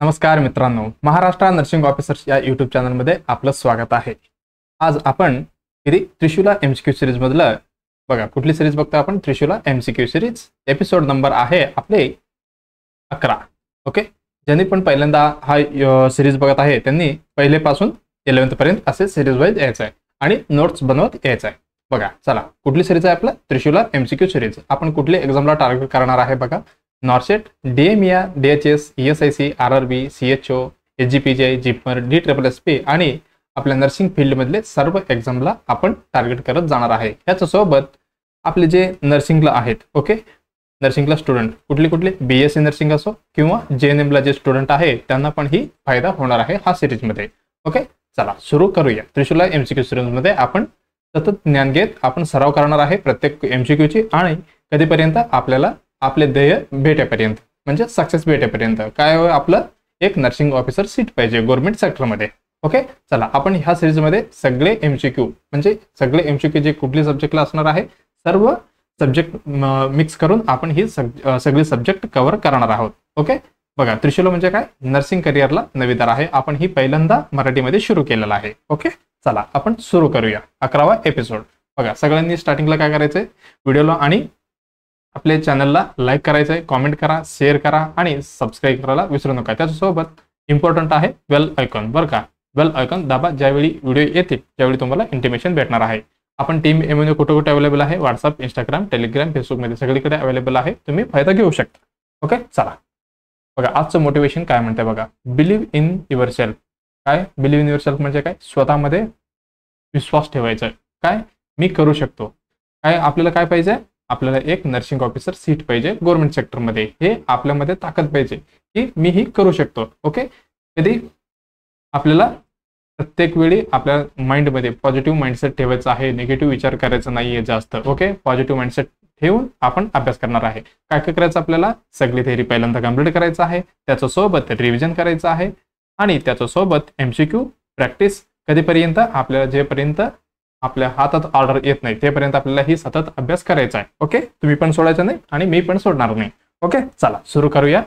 नमस्कार मित्रांनो, Maharashtra nursing officers या यूट्यूब चॅनलमध्ये आपलं स्वागत आहे। आज आपण त्रिशूला एमसीक्यू सिरीज मधलं बघा कुठली सिरीज बघतो आपण, त्रिशूला एमसीक्यू सिरीज एपिसोड नंबर आहे आपले 11। ओके, ज्यांनी पण पहिल्यांदा हा सिरीज बघत आहे त्यांनी पहिलेपासून 11th पर्यंत असे सिरीज वाईज यायचं आहे आणि नोट्स बनवत यायचं आहे। बघा चला, कुठली सिरीज आहे आपलं, त्रिशूला एमसीक्यू सिरीज। आपण कुठली एक्झामला टार्गेट करणार आहे बघा, NORCET, DMEA, DHS, ESIC, RRB, CHO, SGPGI, JIPMER, DSSP आणि आपल्या नर्सिंग फील्ड मधले सर्व एक्झामला आपण टार्गेट करत जाणार आहे। याच्यासोबत आपले जे नर्सिंगला आहेत, ओके, नर्सिंगला स्टुडंट कुठले बीएससी नर्सिंग असो किंवा जेएनएमला जे स्टुडंट आहे त्यांना पण ही फायदा होणार आहे हा सिरीज मध्ये। ओके, चला सुरू करूया। त्रिशूला एमसीक्यू सिरीज मध्ये आपण सतत ज्ञान घेत आपण सराव करणार आहे प्रत्येक एमसीक्यूची, आणि कधीपर्यंत आपल्याला आपले ध्येय भेटेपर्यंत, म्हणजे सक्सेस भेटेपर्यंत। काय आपलं एक नर्सिंग ऑफिसर सीट पाहिजे गव्हर्नमेंट सेक्टरमध्ये। ओके, चला आपण ह्या सिरीज मध्ये सगळे एमसीक्यू म्हणजे सगळे एमसीक्यू जे कुठली सब्जेक्टला असणार आहे सर्व सब्जेक्ट मिक्स करून आपण ही सगळे सब्जेक्ट कव्हर करणार आहोत। ओके, बघा त्रिशूला म्हणजे काय, नर्सिंग करिअरला नवीदार आहे। आपण ही पहिल्यांदा मराठीमध्ये सुरू केलेला आहे। ओके, चला आपण सुरू करूया 11वा एपिसोड। बघा सगळ्यांनी स्टार्टिंगला काय करायचंय, व्हिडिओला आणि आपल्या चॅनलला लाईक करायचंय, कमेंट करा, शेअर करा आणि सबस्क्राईब करायला विसरू नका। त्याच्यासोबत इम्पॉर्टंट आहे बेल आयकॉन, बरं का, बेल आयकॉन दाबा, ज्यावेळी व्हिडिओ येतील त्यावेळी तुम्हाला इंटिमेशन भेटणार आहे। आपण टीम एमएनओ कुठे अवेलेबल आहे, व्हॉट्सअप, इंस्टाग्राम, टेलिग्राम, फेसबुकमध्ये सगळीकडे अवेलेबल आहे, तुम्ही फायदा घेऊ शकता। ओके, चला बघा आजचं मोटिवेशन काय म्हणते बघा, बिलीव्ह इन युअर सेल्फ। काय बिलीव्ह इन युअर सेल्फ म्हणजे काय, स्वतःमध्ये विश्वास ठेवायचा। काय मी करू शकतो। काय आपल्याला काय पाहिजे, आपल्याला एक नर्सिंग ऑफिसर सीट पाहिजे गव्हर्नमेंट सेक्टरमध्ये। हे आपल्यामध्ये ताकद पाहिजे की मी ही करू शकतो। ओके, कधी आपल्याला प्रत्येक वेळी आपल्या माइंडमध्ये पॉझिटिव्ह माइंडसेट ठेवायचा आहे, निगेटिव्ह विचार करायचा नाहीये जास्त। ओके, पॉझिटिव्ह माइंडसेट ठेवून आपण अभ्यास करणार आहे। काय काय करायचं, आपल्याला सगळी थेअरी पहिल्यांदा कंप्लीट करायचं आहे, त्याच्यासोबत रिव्हिजन करायचं आहे आणि त्याच्यासोबत एमसीक्यू प्रॅक्टिस कधीपर्यंत, आपल्याला जेपर्यंत आपल्या हातात ऑर्डर येत नाही तेपर्यंत आपल्याला ही सतत अभ्यास करायचा आहे। ओके, तुम्ही पण सोडायचं नाही आणि मी पण सोडणार नाही। ओके, चला सुरू करूया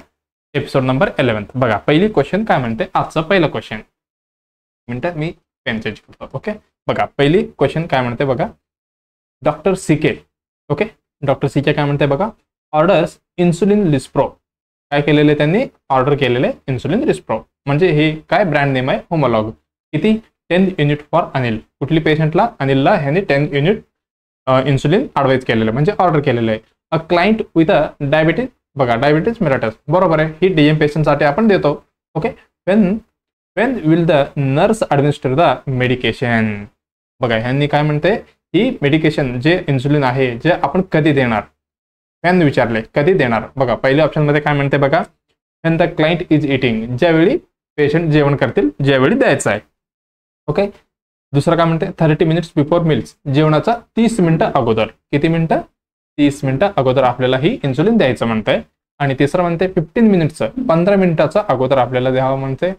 एपिसोड नंबर 11। बघा पहिली क्वेश्चन काय म्हणते, आजचा पहिला क्वेश्चन मिनिटात मी पेन चेंज करतो। ओके, बघा पहिली क्वेश्चन काय म्हणते बघा, doctor CK. Okay, doctor CK काय म्हणते बघा, ऑर्डर्स इन्सुलिन लिस्प्रो। काय केलेले त्यांनी, ऑर्डर केलेले इन्सुलिन लिस्प्रो, म्हणजे हे काय ब्रँड नेम आहे, होमोलॉग। किती, 10 युनिट फॉर अनिल। कुठली पेशंटला, अनिलला ह्यांनी 10 युनिट इन्सुलिन ॲडवाइज केलेलं म्हणजे ऑर्डर केलेलं आहे। A client with a diabetes, बघा डायबिटीज मेलिटस, बरोबर आहे, ही डीएम पेशंटसाठी आपण देतो। Okay, when will the nurse administer the medication। बघा ह्यांनी काय म्हणते, ही मेडिकेशन जे इन्सुलिन आहे जे आपण कधी देणार, when विचारले कधी देणार। बघा पहिल्या ऑप्शन मध्ये काय म्हणते बघा, when the client is eating, ज्यावेळी पेशंट जेवण करतील, ज्यावेळी द्यायचं आहे। ओके, दुसरं काय म्हणते, 30 मिनिट्स बिफोर मील्स, जेवणाचा 30 मिनिटं अगोदर। किती मिनिटं, 30 मिनिटं अगोदर आपल्याला ही इन्सुलिन द्यायचं म्हणतंय। आणि तिसरं म्हणते 15 मिनिटचं, 15 मिनिटाचं अगोदर आपल्याला द्यावं म्हणते।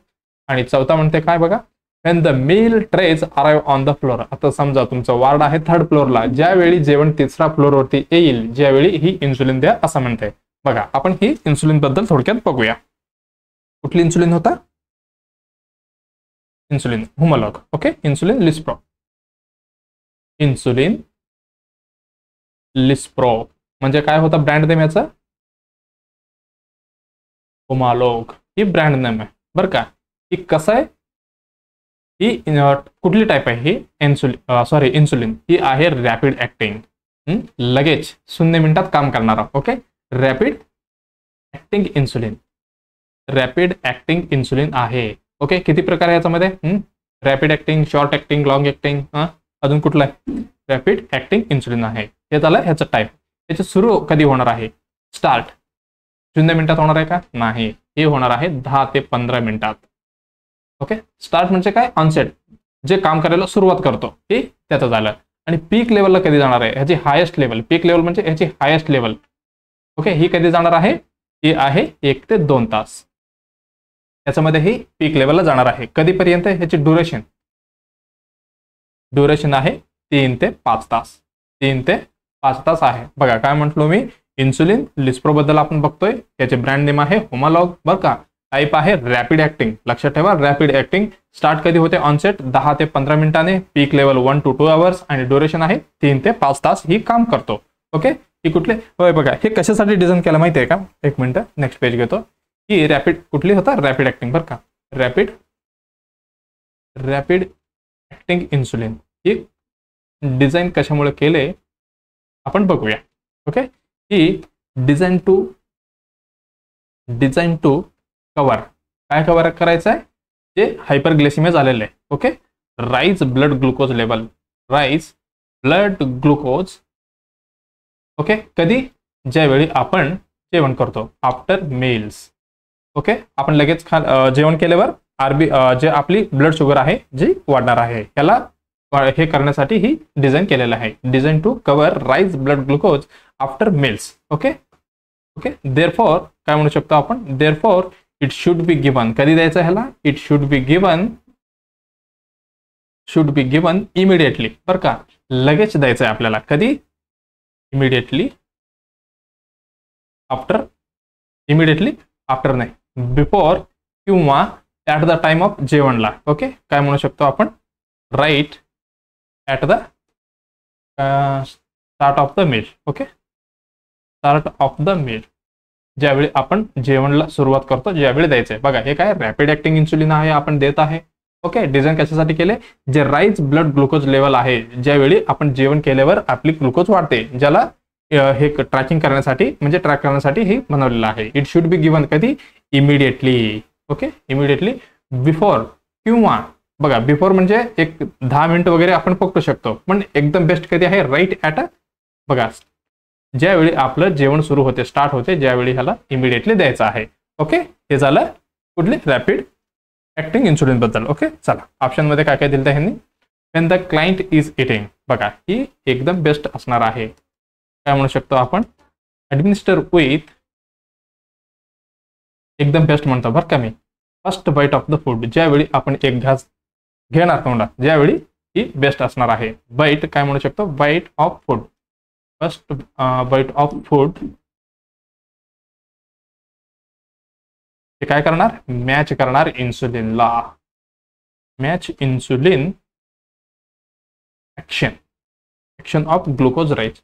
आणि चौथा म्हणते काय बघा, when the meal trays arrive on the floor। आता समजा तुमचं वार्ड आहे 3rd फ्लोअरला, ज्यावेळी जेवण 3ऱ्या फ्लोअरवरती येईल ज्यावेळी ही इन्सुलिन द्या असं म्हणते। बघा आपण ही इन्सुलिन बद्दल थोडक्यात बघूया। कुठली इन्सुलिन होता, insulin homologue. Okay, insulin lispro, insulin lispro म्हणजे काय होता ब्रँड नेम याचा, होमोलॉग ही ब्रँड नेम आहे बरं का। ही कसं आहे, ही कुठली टाईप आहे, ही इन्सुलिन ही आहे रॅपिड ऍक्टिंग, लगेच 0 मिनिटात काम करणारा। Okay, rapid acting insulin, rapid acting insulin आहे। ओके, किती प्रकार आहे याच्यामध्ये, rapid acting, short acting, long acting, अजून कुठला आहे, रॅपिड ऍक्टिंग इन्सुलिन आहे। हे झालं ह्याचं टाईप। याचं सुरू कधी होणार आहे, स्टार्ट 0 मिनिटात होणार आहे का, नाही, हे होणार आहे 10 ते 15 मिनिटात। ओके, स्टार्ट म्हणजे काय, ऑनसेट, जे काम करायला सुरुवात करतो हे त्याचं झालं। आणि पीक लेवलला कधी जाणार आहे, ह्याची हायेस्ट लेवल, पीक लेवल म्हणजे ह्याची हायेस्ट लेवल। ओके, ही कधी जाणार आहे, ही आहे 1 ते 2 तास, याच्यामध्ये ही पीक लेवलला जाणार आहे। कधीपर्यंत, ह्याची ड्युरेशन आहे 3 ते 5 तास, 3 ते 5 तास आहे। बघा काय म्हटलो मी, इन्सुलिन लिस्प्रो बद्दल आपण बघतोय, याचे ब्रँड नेम आहे होमोलॉग बरं का। टाईप आहे रॅपिड ऍक्टिंग. लक्षात ठेवा, रॅपिड ऍक्टिंग स्टार्ट कधी होते ऑनसेट 10 ते 15 मिनिटांनी, पीक लेवल 1 to 2 आवर्स आणि ड्युरेशन आहे 3 ते 5 तास ही काम करतो. ओके, ही कुठले होय बघा, हे कशासाठी डिझाईन केलं माहिती आहे का? एक मिनिट, नेक्स्ट पेज घेतो. ही रॅपिड कुठली होता? रॅपिड ऍक्टिंग बरं का, रॅपिड ऍक्टिंग इन्सुलिन ही डिझाईन कशामुळे केले आपण बघूया. ओके, ही डिझाईन टू कव्हर, काय कव्हर करायचं आहे? जे हायपरग्लायसेमिया झालेलं आहे. Okay, rise blood glucose level, rise blood glucose. Okay, कधी? ज्यावेळी आपण जेवण करतो, आफ्टर मील्स. ओके, आपण लगेच जेवण केल्यावर जे आपली ब्लड शुगर आहे जी वाढणार आहे, याला हे करण्यासाठी ही डिझाईन केलेलं आहे. Design to cover rise blood glucose after meals. Okay okay, therefore काय म्हणू शकतो आपण? Therefore it should be given. कधी द्यायचं ह्याला? It should be given immediately. बरं का, लगेच द्यायचं आहे आपल्याला. कधी? इमिडिएटली आफ्टर नाही, बिफोर किंवा ॲट द टाइम ऑफ जेवणला. ओके, काय म्हणू शकतो आपण? Right at the start of the meal. Okay, start of the meal, ज्यावेळी आपण जेवणला सुरुवात करतो, ज्यावेळी द्यायचंय. बघा, हे काय रॅपिड ऍक्टिंग इन्सुलिन आहे, आपण देत आहे. ओके, डिझाईन कशासाठी केले? जे राईज ब्लड ग्लुकोज लेवल आहे, ज्यावेळी आपण जेवण केल्यावर आपली ग्लुकोज वाढते, ज्याला हे ट्रॅकिंग करण्यासाठी, म्हणजे ट्रॅक करण्यासाठी हे बनवलेलं आहे. इट शुड बी गिवन कधी? इमिडिएटली. ओके, इमिडिएटली, बिफोर किंवा बघा, बिफोर म्हणजे एक 10 मिनिट वगैरे आपण पकडू शकतो, पण एकदम बेस्ट कधी आहे? राईट ॲट बघा, ज्यावेळी आपलं जेवण सुरू होते, स्टार्ट होते, ज्यावेळी ह्याला इमिडिएटली द्यायचं आहे. ओके, हे झालं कुठले? रॅपिड ऍक्टिंग इन्सुलिन बद्दल. ओके, चला ऑप्शन मध्ये काय काय दिलं ह्यांनी? When the client is eating. बघा, ही एकदम बेस्ट असणार आहे. काय म्हणू शकतो आपण? ऍडमिनिस्टर विथ, एकदम बेस्ट म्हणतो बरं का मी, first bite of the food. ज्यावेळी आपण एक घास घेणार तोंडात, ज्यावेळी ही बेस्ट असणार आहे. बाईट काय म्हणू शकतो? Bite of food, first bite of food. हे काय करणार? मॅच करणार इन्सुलिनला. Match insulin action of glucose rise.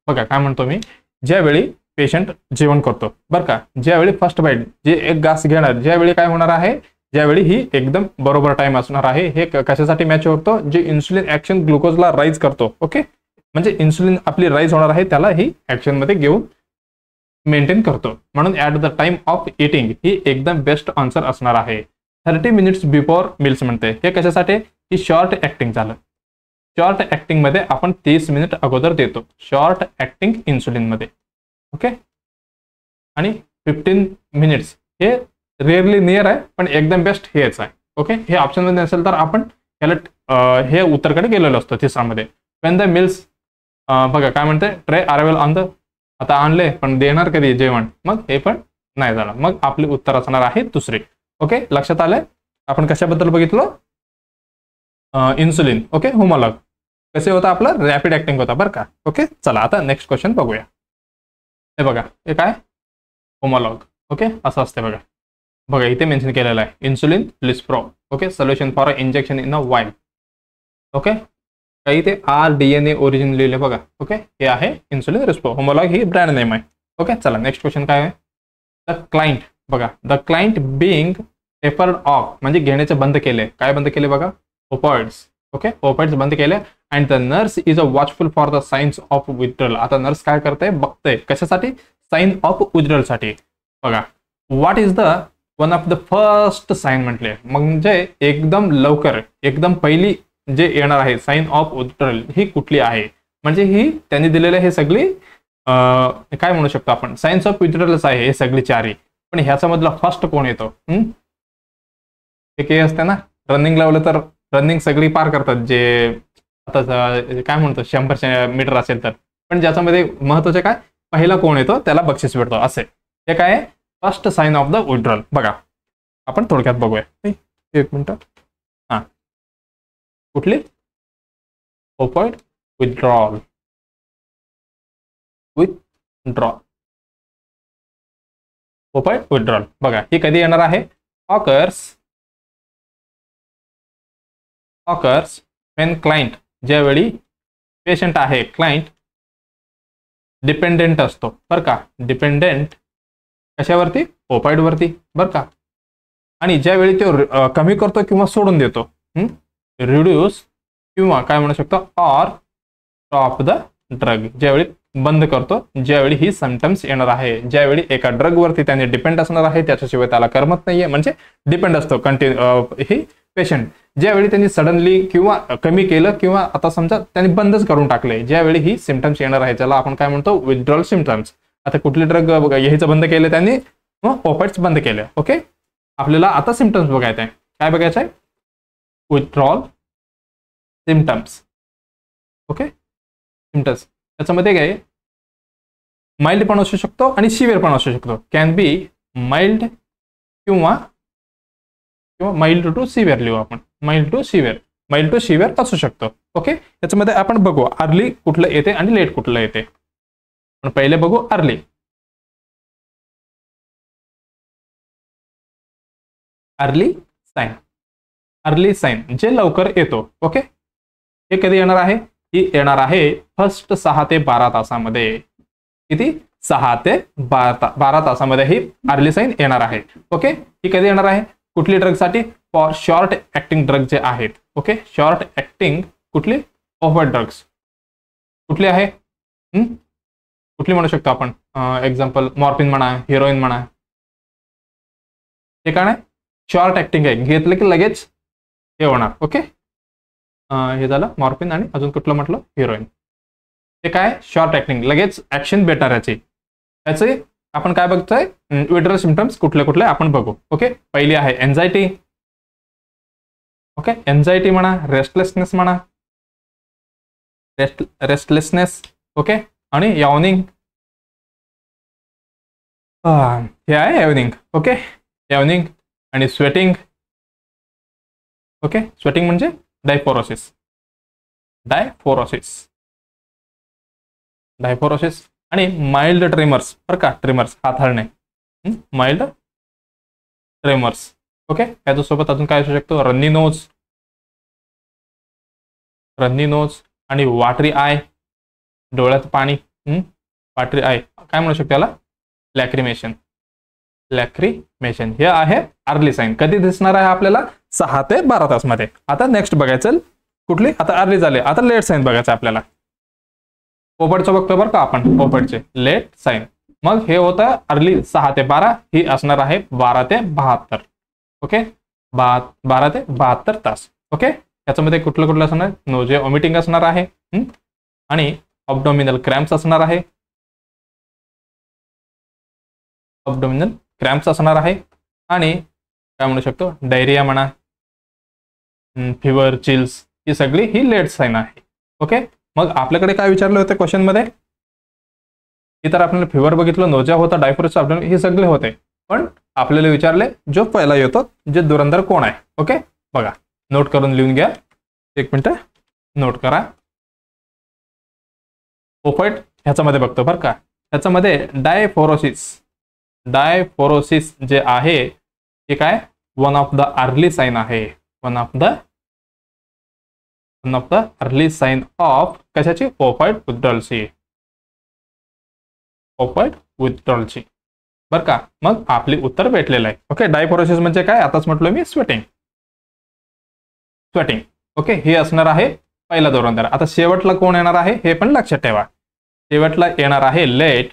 बघा, काय म्हणतो मी? ज्यावेळी पेशंट जेवण करतो बरं का, ज्यावेळी फर्स्ट बाईट, जे एक घास घेणार, ज्यावेळी काय होणार आहे? ज्यावेळी ही एकदम बरोबर टाइम असणार आहे. हे कशासाठी मॅच होतो? जे इन्सुलिन ऍक्शन ग्लुकोजला राईज करतो. ओके, म्हणजे इन्सुलिन आपली राईज होणार आहे, त्याला ही ऍक्शन मध्ये घेऊन मेंटेन करतो. म्हणून at the time of eating ही एकदम बेस्ट आन्सर असणार आहे. 30 मिनिट्स बिफोर मील्स म्हणते. हे कशासाठी? ही शॉर्ट ऍक्टिंग झालं. शॉर्ट ऍक्टिंग मध्ये आपण 30 मिनिट अगोदर देतो, शॉर्ट ऍक्टिंग इन्सुलिन मध्ये. ओके, आणि 15 मिनिट्स हे रेअरली नियर आहे, पण एकदम बेस्ट हेच आहे. ओके, हे ऑप्शन मध्ये नसेल तर आपण याला हे उत्तरकडे गेलेलो असतो तिसरामध्ये. वेन द मिल्स, बघा काय म्हणते? ट्रे अरायवल ऑन द, आता आणले पण देणार कधी जेवण? मग हे पण नाही झालं, मग आपले उत्तर असणार आहे दुसरे. ओके, लक्षात आलंय? आपण कशाबद्दल बघितलं? इन्सुलिन. ओके, होमोलॉग कसे होता? आपलं रॅपिड ऍक्टिंग होता बरं का. ओके, चला आता नेक्स्ट क्वेश्चन बघूया. हे बघा, हे काय? होमोलॉग. ओके, असं असते बघा. बघा, इथे मेन्शन केलेलं आहे insulin lispro. Okay, solution for injection in a vial. Okay, काही ते RDNA ओरिजिन लिहिले बघा. ओके, हे आहे इन्सुलिन रिस्प्रो. होमोलॉग ही ब्रँड नेम आहे. ओके, चला नेक्स्ट क्वेश्चन काय आहे? The client. बघा, the client being tapered off, म्हणजे घेण्याचे बंद केले. काय बंद केले? बघा, ओपॉइड्स. ओके, ओपॉइड्स बंद केले. And the nurse is a watchful for the signs of withdrawal. आता नर्स काय करते? बघते. कशासाठी? साइन ऑफ विथड्रॉल साठी. बघा, what is the one of the first sign म्हटले, म्हणजे एकदम लवकर, एकदम पहिली जे येणार आहे साइन ऑफ विथड्रॉल ही कुठली आहे? म्हणजे ही त्यांनी दिलेले हे सगळी काय म्हणू शकतो आपण? सायन्स ऑफ विथड्रॉलच आहे हे सगळी चारही. पण ह्याचा मधला फर्स्ट कोण येतो? हे असते ना, रनिंग लावलं तर रनिंग सगळी पार करतात, जे आता काय म्हणतो 100 मीटर असेल तर. पण ज्याच्यामध्ये महत्वाचे काय? पहिला कोण येतो त्याला बक्षीस भेटतो असे. हे काय? First sign of the withdrawal. बघा, आपण थोडक्यात बघूया. एक मिनिट. हा, कुठली? Opioid withdrawal. Opioid withdrawal. बघा ही कधी येणार आहे, ऑकर्स व्हेन क्लायंट, ज्यावेळी पेशंट आहे क्लायंट डिपेंडेंट असतो बरं का, डिपेंडेंट कशावरती, ओपाइडवरती बरं का. आणि ज्यावेळी तो कमी करतो किंवा सोडून देतो, रिड्यूस किंवा काय म्हणू शकतो ऑर स्टॉप द ड्रग, ज्यावेळी बंद करतो, ज्यावेळी ही सिम्पटम्स येणार आहे, ज्यावेळी एका ड्रग वरती त्याने डिपेंड असणार आहे, त्याच्याशिवाय त्याला करमत नाहीये, म्हणजे डिपेंड असतो ही पेशंट, ज्यावेळी त्यांनी सडनली किंवा कमी केलं किंवा आता समजा त्यांनी बंदच करून टाकले, ज्यावेळी ही सिम्पटम्स येणार आहे, ज्याला आपण काय म्हणतो विथड्रॉल सिम्पटम्स. आता कुठले ड्रग घ्यायचं बंद केले त्यांनी, ओपाइड्स बंद केले. ओके, आपल्याला आता सिम्पटम्स बघायचं आहे. काय बघायचं आहे, विथड्रॉल सिम्पटम्स. ओके, सिम्पटम्स त्याच्यामध्ये काय माइल्ड पण असू शकतो आणि सिव्हिअर पण असू शकतो. कॅन बी माइल्ड किंवा माइल्ड टू सिव्हिअर लिहू आपण, माइल्ड टू सिव्हिअर असू शकतो. ओके, याच्यामध्ये आपण बघू अर्ली कुठलं येते आणि लेट कुठलं येते. पण पहिले बघू अर्ली. अर्ली साइन जे लवकर येतो. ओके, हे कधी येणार आहे, ही येणार आहे फर्स्ट 6 ते 12 तासामध्ये. किती, 6 ते 12 तासामध्ये ही अर्ली साइन येणार आहे. ओके, ही कधी येणार आहे, कुठली ड्रग साठी, फॉर शॉर्ट ऍक्टिंग ड्रग जे आहेत. ओके, शॉर्ट ऍक्टिंग कुठली, ओपाइड ड्रग्स कुठली आहे, कुठली म्हणू शकतो आपण, एक्झाम्पल मॉर्फिन म्हणा, हिरोईन म्हणा. हे काय शॉर्ट ऍक्टिंग आहे, घेतलं की लगेच हे होणार. ओके, हे झालं मॉर्फिन आणि अजून कुठलं म्हटलं, हिरोईन. हे काय शॉर्ट ऍक्टिंग, लगेच ऍक्शन भेटणार याचे आपण काय बघतोय, विथड्रॉल सिम्पटम्स कुठले कुठले आपण बघू. ओके, पहिली आहे एन्झायटी. ओके, एन्झायटी म्हणा, रेस्टलेसनेस म्हणा, रेस्टलेसनेस. ओके, आणि यावनिंग, हे आहे यावनिंग. ओके, यावनिंग आणि स्वेटिंग. ओके, स्वेटिंग म्हणजे डायफोरोसिस आणि माइल्ड ट्रेमर्स बरं का, ट्रेमर्स हात हलणे, माइल्ड ट्रेमर्स. ओके, याच्यासोबत अजून काय असू शकतो, रन्नी नोज आणि वाटरी आय, डोळ्यात पाणी, वाटरी आय काय म्हणू शकतो याला, लॅक्रिमेशन. हे आहे अर्ली साइन. कधी दिसणार आहे आपल्याला, 6 ते 12 तासमध्ये. आता नेक्स्ट बघायचं कुठली, आता अर्ली झाले, आता लेट साइन बघायचं आपल्याला. ओपाइडचं बघतो बरं का आपण, ओपाइडचे लेट साइन. मग हे होतं अर्ली 6 ते 12, ही असणार आहे 12 ते 72. ओके, 12 ते 72 तास. ओके, याच्यामध्ये कुठलं असणार, नोजिया वॉमिटिंग असणार आहे, आणि अब्डोमिनल क्रॅम्प्स असणार आहे, आणि काय म्हणू शकतो, डायरिया म्हणा, फिवर, चिल्स, ही सगळी ही लेट साइन आहे. ओके, मग आपल्याकडे काय विचारलं होतं क्वेश्चन मध्ये, इतर आपल्याला फिवर बघितलं, नोजिया होता, डायफोरोसिस, हे सगळे होते, पण आपल्याला विचारले जो पहिला येतो, जे धुरंधर कोण आहे. ओके, बघा नोट करून लिहून घ्या, एक मिनिट नोट करा. ओपाइड ह्याच्यामध्ये बघतो बरं का, ह्याच्यामध्ये डायफोरोसिस जे आहे हे काय, one of the early sign आहे, one of the early sign of कशाची, ओपाइड विथड्रॉलची. बरं का, मग आपली उत्तर भेटलेलं आहे. ओके, डायफोरोसिस म्हणजे काय, आताच म्हटलं मी, स्वेटिंग. ओके, हे असणार आहे पहिला धुरंधर. आता शेवटला कोण येणार आहे हे पण लक्षात ठेवा, शेवटला येणार आहे लेट.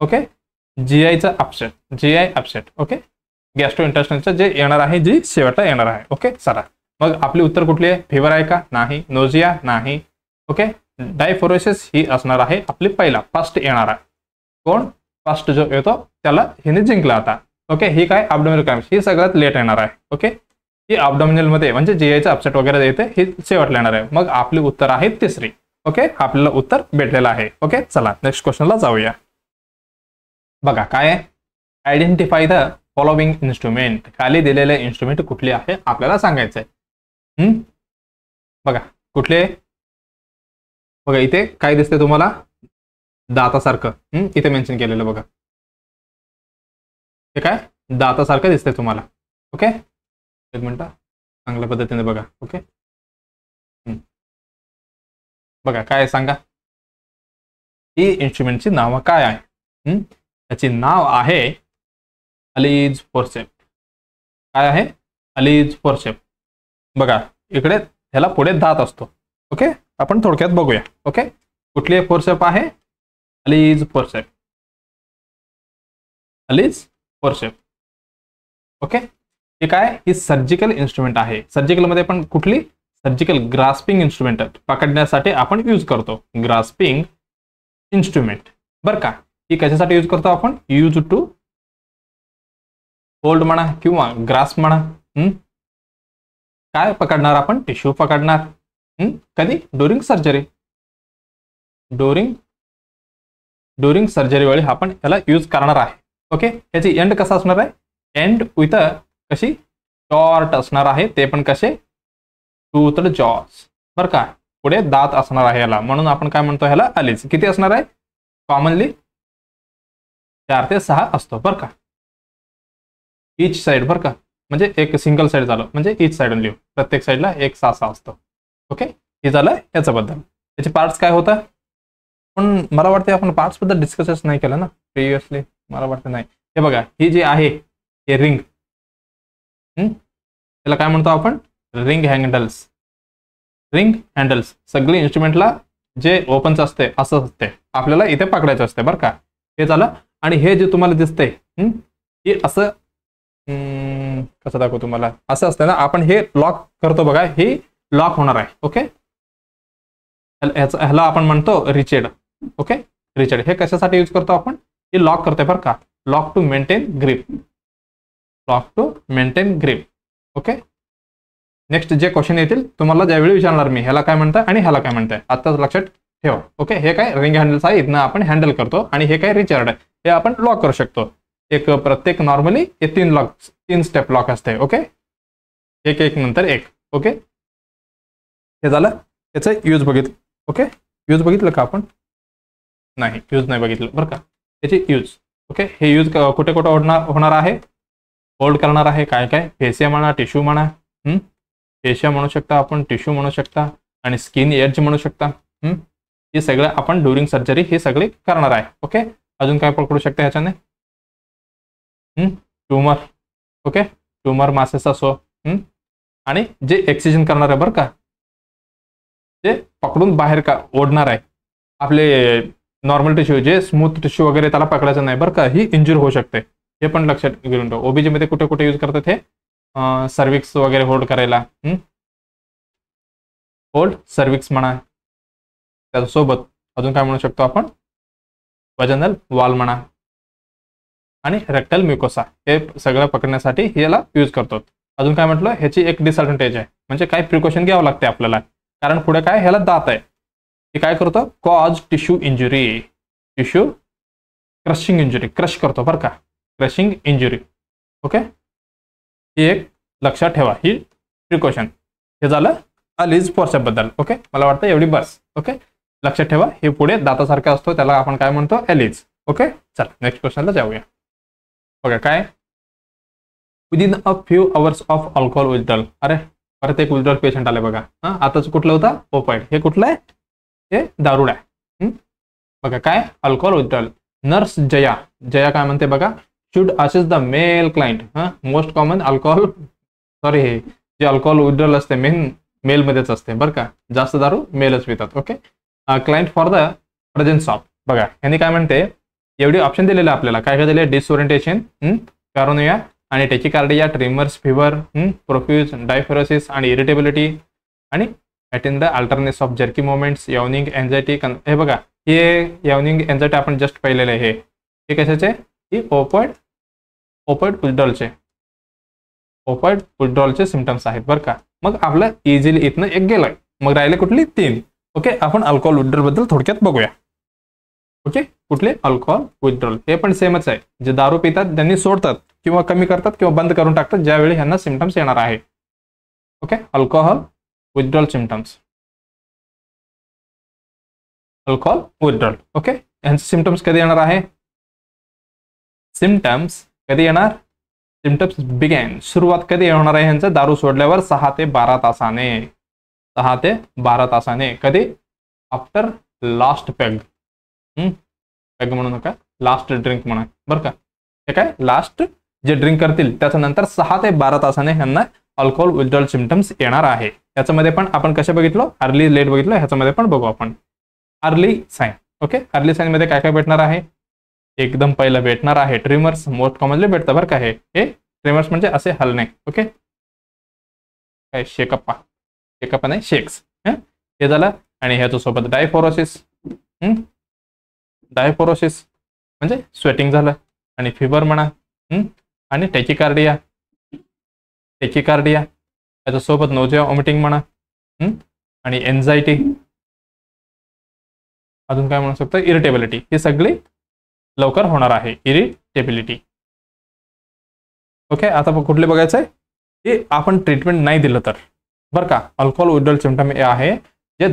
ओके, जीआयचा अपसेट. ओके, गॅस्ट्रोइंटेस्टाइनचं जे येणार आहे, जी शेवटला येणार आहे. ओके, चला मग आपली उत्तर कुठली आहे, फिवर आहे का, नाही. नोजिया नाही. ओके, डायफोरोसिस ही असणार आहे आपली पहिला फर्स्ट येणार आहे. कोण फर्स्ट जो येतो त्याला हिने जिंकला आता. ओके, ही काय अब्डोमिनल क्रॅम्प्स, ही सगळ्यात लेट येणार आहे. ओके, ही अब्डोमिनल मध्ये म्हणजे जीआयचा अपसेट वगैरे येते, ही शेवटला येणार आहे. मग आपली उत्तर आहे तिसरी. ओके, आपल्याला उत्तर भेटलेलं आहे. ओके, चला नेक्स्ट क्वेश्चनला जाऊया. बघा काय आहे, आयडेंटिफाय द फॉलोविंग इन्स्ट्रुमेंट. खाली दिलेले इन्स्ट्रुमेंट कुठले आहे आपल्याला सांगायचं आहे. बघा कुठले, बघा इथे काय दिसते तुम्हाला, दातासारखं इथे मेन्शन केलेलं बघा. हे काय दातासारखं दिसतंय तुम्हाला. ओके, एक मिनिट चांगल्या पद्धतीने बघा. ओके, बघा काय सांगा, ही इन्स्ट्रुमेंटची नावं काय आहे. याची नाव आहे अलीज फोर्सेप. काय आहे? Allis forcep. बघा इकडे ह्याला पुढे दात असतो. ओके, आपण थोडक्यात बघूया. ओके, कुठली फोर्सेप आहे? Allis forcep. Allis forcep. Okay, हे काय? ही सर्जिकल इन्स्ट्रुमेंट आहे. सर्जिकल मध्ये पण कुठली? सर्जिकल ग्रास्पिंग इन्स्ट्रुमेंट पकडण्यासाठी आपण यूज करतो. ग्रास्पिंग इन्स्ट्रुमेंट बरं का. ही कशासाठी यूज करतो आपण? यूज टू होल्ड म्हणा किंवा ग्रास्प म्हणा. काय पकडणार आपण? टिश्यू पकडणार. कधी? During surgery. ड्युरिंग सर्जरी वेळी आपण याला यूज करणार आहे. ओके, याची एंड कसा असणार आहे? एंड विथ कशी शॉर्ट असणार आहे, ते पण कसे? टूथड जॉज बरं का. पुढे दात असणार आहे याला, म्हणून आपण काय म्हणतो ह्याला अलीज. किती असणार आहे? कॉमनली 4 ते 6 असतो बरं का. ईच साइड बरं का, म्हणजे एक सिंगल साइड झालं म्हणजे ईच साइड लिहू. प्रत्येक साइडला एक 6 असतो. ओके, हे झालं याच्याबद्दल. त्याचे पार्ट्स काय होतं? पण मला वाटते आपण पार्ट्स बद्दल डिस्कसच नाही केलं ना प्रिव्हियसली, मला वाटतं नाही. हे बघा, ही जी आहे हे रिंग, त्याला काय म्हणतो आपण? Ring handles. रिंग हँडल्स सगळी इन्स्ट्रुमेंटला जे ओपनच असते असं असते, आपल्याला इथे पकडायचं असते बरं का. हे झालं. आणि हे जे तुम्हाला दिसतंय हे असं कसं दाखवू तुम्हाला? असं असतं ना, आपण हे लॉक करतो बघा, हे लॉक होणार आहे. ओके, ह्याला आपण म्हणतो रिचेड. ओके, रिचेड हे कशासाठी यूज करतो आपण? हे लॉक करते बरं का. Lock to maintain grip. Lock to maintain grip. Okay, next जे क्वेश्चन येतील तुम्हाला ज्यावेळी विचारणार मी, ह्याला काय म्हणताय आणि ह्याला काय म्हणताय, आत्ताच लक्षात ठेवा. ओके, हे काय रिंग हँडल्स आहे, इथनं आपण हँडल करतो. आणि हे काय रिचर्ड आहे, हे आपण लॉक करू शकतो. एक प्रत्येक नॉर्मली हे 3 स्टेप लॉक असते. ओके, एक नंतर एक. ओके, हे झालं त्याचं यूज बघितलं. ओके, यूज बघितलं का आपण? नाही, यूज नाही बघितलं बरं का. त्याची यूज. ओके, हे यूज कुठे कुठे होणार आहे? होल्ड करणार आहे. काय काय? फेसिया म्हणा, टिश्यू म्हणा. फेशिया म्हणू शकता आपण, टिश्यू म्हणू शकता, आणि स्किन एज म्हणू शकता. हे सगळं आपण ड्युरिंग सर्जरी हे सगळे करणार आहे. ओके, अजून काय पकडू शकता ह्याच्याने? ट्यूमर. ओके, ट्यूमर मासेस असो, आणि जे एक्सिजन करणार आहे बरं का, ते पकडून बाहेर का ओढणार आहे. आपले नॉर्मल टिश्यू जे स्मूथ टिश्यू वगैरे त्याला पकडायचं नाही बरं का, ही इंजुरी होऊ शकते. हे पण लक्षात घेऊन ठेवा. ओबीजी मध्ये कुठे कुठे यूज करतात हे? सर्विक्स वगैरे होल्ड करायला. होल्ड सर्विक्स म्हणा. त्याच्यासोबत अजून काय म्हणू शकतो आपण? वजनल वॉल म्हणा, आणि रेक्टल म्युकोसा. हे सगळं पकडण्यासाठी याला यूज करतो. अजून काय म्हटलं? ह्याची एक डिसएडव्हान्टेज आहे, म्हणजे काय प्रिकॉशन घ्यावं लागते आपल्याला, कारण पुढे काय ह्याला दात आहे. हे काय करतो? Cause tissue injury. Tissue crushing injury, crush करतो बरं का, क्रशिंग इंजुरी. ओके, ही एक लक्षात ठेवा, ही प्रिकॉशन. हे झालं अलीज फोर्सेप बद्दल. ओके, मला वाटतं एवढी बस. ओके, लक्षात ठेवा, हे पुढे दातासारखा असतो, त्याला आपण काय म्हणतो? एलिज. ओके, चला नेक्स्ट क्वेश्चनला जाऊया. बघा काय? Within a few hours of alcohol withdrawal. अरे परत एक विथड्रॉल पेशंट आले बघा. आताच कुठलं होतं? ओपाइड. हे कुठलं आहे? हे दारुड आहे. बघा काय? Alcohol withdrawal. नर्स जया काय म्हणते बघा? Should assess the male client. Most common alcohol, sorry, हे जे अल्कोहोल विथड्रॉल असते मेल मध्येच असते बरं का, जास्त दारू मेलच पितात. Okay, client for the presence of. बघा यांनी काय म्हणते, एवढे ऑप्शन दिलेले आपल्याला. काय काय दिले? डिसओरिएंटेशन, पॅरानोया, आणि tachycardia, tremors, fever, profuse, diaphoresis, आणि इरिटेबिलिटी, आणि attain the alertness of jerky moments, yawning, anxiety. हे बघा, हे यावनिंग एन्झायटी आपण जस्ट पाहिलेलं आहे. हे कशाचे? ही ओपॉइड विथड्रॉलचे, ओपॉइड विथड्रॉलचे सिम्पटम्स आहेत बरं का. मग आपलं इझिली इथनं एक गेलंय, मग राहिले कुठली? 3. ओके, आपण अल्कोहोल विथड्रॉल बद्दल थोडक्यात बघूया. ओके, कुठले? Alcohol withdrawal. हे पण सेमच आहे. जे दारू पितात त्यांनी सोडतात किंवा कमी करतात किंवा बंद करून टाकतात ज्यावेळी ह्यांना सिम्पटम्स येणार आहे. Okay, alcohol withdrawal symptoms. Alcohol withdrawal. Okay, यांचे सिम्पटम्स कधी येणार आहे? सिम्पटम्स कधी येणार? सिम्पटम्स बिगेन, सुरुवात कधी होणार आहे ह्यांचं? दारू सोडल्यावर 6 ते 12 तासाने. 6 ते 12 तासाने. कधी? After last peg. पेग म्हणू नका, लास्ट ड्रिंक म्हणा बरं का. हे काय लास्ट जे ड्रिंक करतील त्याच्यानंतर 6 ते 12 तासाने ह्यांना अल्कोहोल विथड्रॉल सिम्पटम्स येणार आहे. याच्यामध्ये पण आपण कसे बघितलो? अर्ली लेट बघितलो, ह्याच्यामध्ये पण बघू आपण early sign. Okay, early sign मध्ये काय काय भेटणार आहे? एकदम पहिलं भेटणार आहे ट्रिमर्स, मोस्ट कॉमनली भेटतं बरं का. हे ट्रिमर्स म्हणजे असे हलणे. ओके, काय शेकअप नाही, शेक्स. हे झालं. आणि ह्याच्यासोबत डायफोरोसिस. डायफोरोसिस म्हणजे स्वेटिंग झालं, आणि फिवर म्हणा, आणि टॅकिकार्डिया. त्याच्यासोबत नोजिया वॉमिटिंग म्हणा, आणि एन्झायटी. अजून काय म्हणू शकतो? इरिटेबिलिटी. ही सगळी लवकर होणार आहे, इरिटेबिलिटी. ओके, आता कुठले बघायचं आहे? हे आपण ट्रीटमेंट नाही दिलं तर बरं का. अल्कोहोल विथड्रॉल सिम्पटम हे आहे जे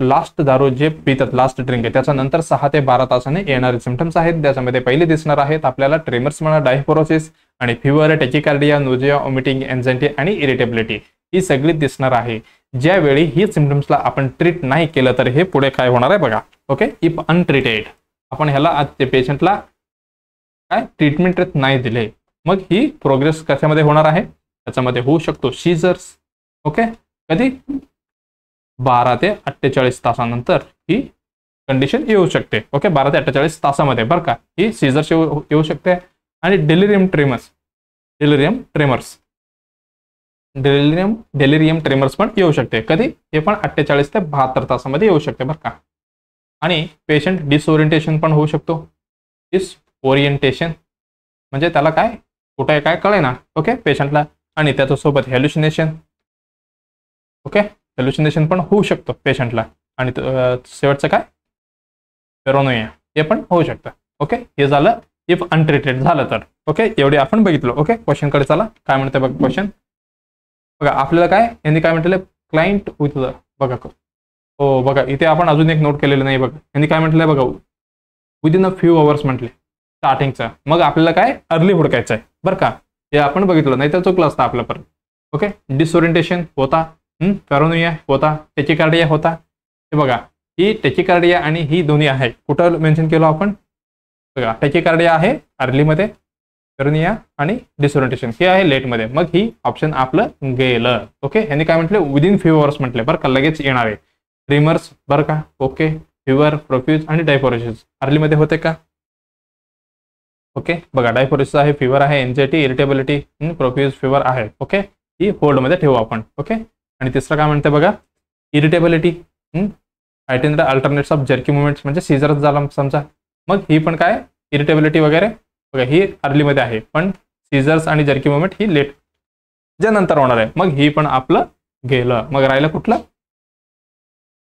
लास्ट दारू जे पितात, लास्ट ड्रिंक आहे त्याच्यानंतर 6 ते 12 तासाने येणारे सिम्पटम्स आहेत. त्याच्यामध्ये पहिले दिसणार आहेत आपल्याला ट्रेमर्स म्हणा, डायफोरोसिस, आणि फिवर, टॅकिकार्डिया, नोजिया, वॉमिटिंग, एन्झायटी आणि इरिटेबिलिटी. ही सगळी दिसणार आहे. ज्यावेळी ही सिम्पटम्सला आपण ट्रीट नाही केलं तर हे पुढे काय होणार आहे बघा. ओके, इफ अनट्रीटेड, आपण ह्याला आज ते पेशंटला काय ट्रीटमेंट नाही दिले, मग ही प्रोग्रेस कशामध्ये होणार आहे? त्याच्यामध्ये होऊ शकतो सीझर्स. ओके, कधी? 12 ते 48 तासानंतर ही कंडिशन येऊ शकते. ओके, 12 ते 48 तासामध्ये बरं का ही सीझर्स येऊ शकते. आणि डेलिरियम ट्रेमर्स पण येऊ शकते. कधी? हे पण 48 ते 72 तासामध्ये येऊ शकते बरं का. आणि पेशंट डिसओरिएंटेशन पण होऊ शकतो. डिसओरिएंटेशन म्हणजे त्याला काय कुठे आहे काय कळेना. ओके, पेशंटला. आणि त्याच्यासोबत हॅल्युसिनेशन. ओके, हॅल्युसिनेशन पण होऊ शकतो पेशंटला. आणि शेवटचं काय? पॅरानोया, हे पण होऊ शकतं. ओके, हे झालं इफ अनट्रीटेड झालं तर. ओके, एवढे आपण बघितलं. ओके, क्वेश्चनकडे चला. काय म्हणते बघा क्वेश्चन. बघा आपल्याला काय यांनी काय म्हटलं? क्लायंट विथ बघा. हो बघा, इथे आपण अजून एक नोट केलेलं नाही बघा. यांनी काय म्हटलंय बघा, विदिन अ फ्यू अवर्स म्हटले स्टार्टिंगचं. मग आपल्याला काय अर्ली हुडकायचं आहे बरं का. हे आपण बघितलं, नाही तर चुकलं असतं आपलं परत. ओके, डिसओरिएंटेशन होता, पॅरानोया होता, टॅकिकार्डिया होता. हे बघा, ही टॅकिकार्डिया आणि ही दोन्ही आहे. कुठं मेन्शन केलं आपण बघा? टॅकिकार्डिया आहे अर्लीमध्ये, पॅरानोया आणि डिसओरिएंटेशन हे आहे लेटमध्ये. मग ही ऑप्शन आपलं गेलं. ओके, यांनी काय म्हटलं? विदिन फ्यू अवर्स म्हटले बरं का, लगेच येणार आहे. ट्रिमर्स बरं का. ओके, फिवर, प्रोफ्यूज आणि डायफोरोसिस अर्लीमध्ये होते का? ओके, बघा डायफोरोसिस आहे, फिवर आहे, एन्झायटी, इरिटेबिलिटी, प्रोफ्यूज, फिवर आहे. ओके, ही होल्डमध्ये ठेवू आपण. ओके, आणि तिसरं काय म्हणते बघा? Irritability, heightened alternates of jerky movements म्हणजे सीझरच झाला समजा. मग ही पण काय इरिटेबिलिटी वगैरे बघा ही अर्लीमध्ये आहे, पण सीझर्स आणि जर्की मुवमेंट ही लेट जे नंतर होणार आहे. मग ही पण आपलं गेलं. मग राहिलं कुठलं?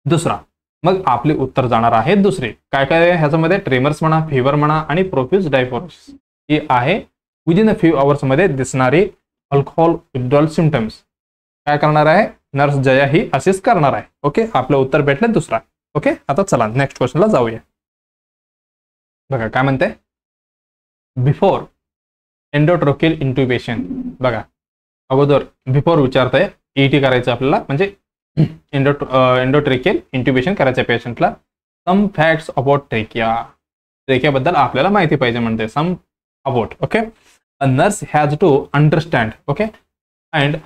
दुसरा. मग आपले उत्तर जाणार आहे दुसरे. काय काय ह्याच्यामध्ये? ट्रेमर्स म्हणा, फिवर म्हणा आणि प्रोफ्यूज डायफोरोसिस ही आहे विदिन अ फ्यू अवर्स मध्ये दिसणारी अल्कोहोल विथड्रॉल सिम्पटम्स. काय करणार आहे? नर्स जया ही असिस्ट करणार आहे. ओके, आपलं उत्तर भेटलं दुसरा. ओके, आता चला नेक्स्ट क्वेश्चनला जाऊया. बघा काय म्हणते? बिफोर एंडोट्रोकियल इंट्युबेशन. बघा अगोदर बिफोर विचारतंय, ईटी करायचं आपल्याला, म्हणजे एंडोट्रेकियल इंट्युबेशन करायचं पेशंटला. सम फॅक्ट्स अबाउट ट्रेकिया बद्दल आपल्याला माहिती पाहिजे म्हणते. Some about. Okay, a nurse has to understand. Okay, and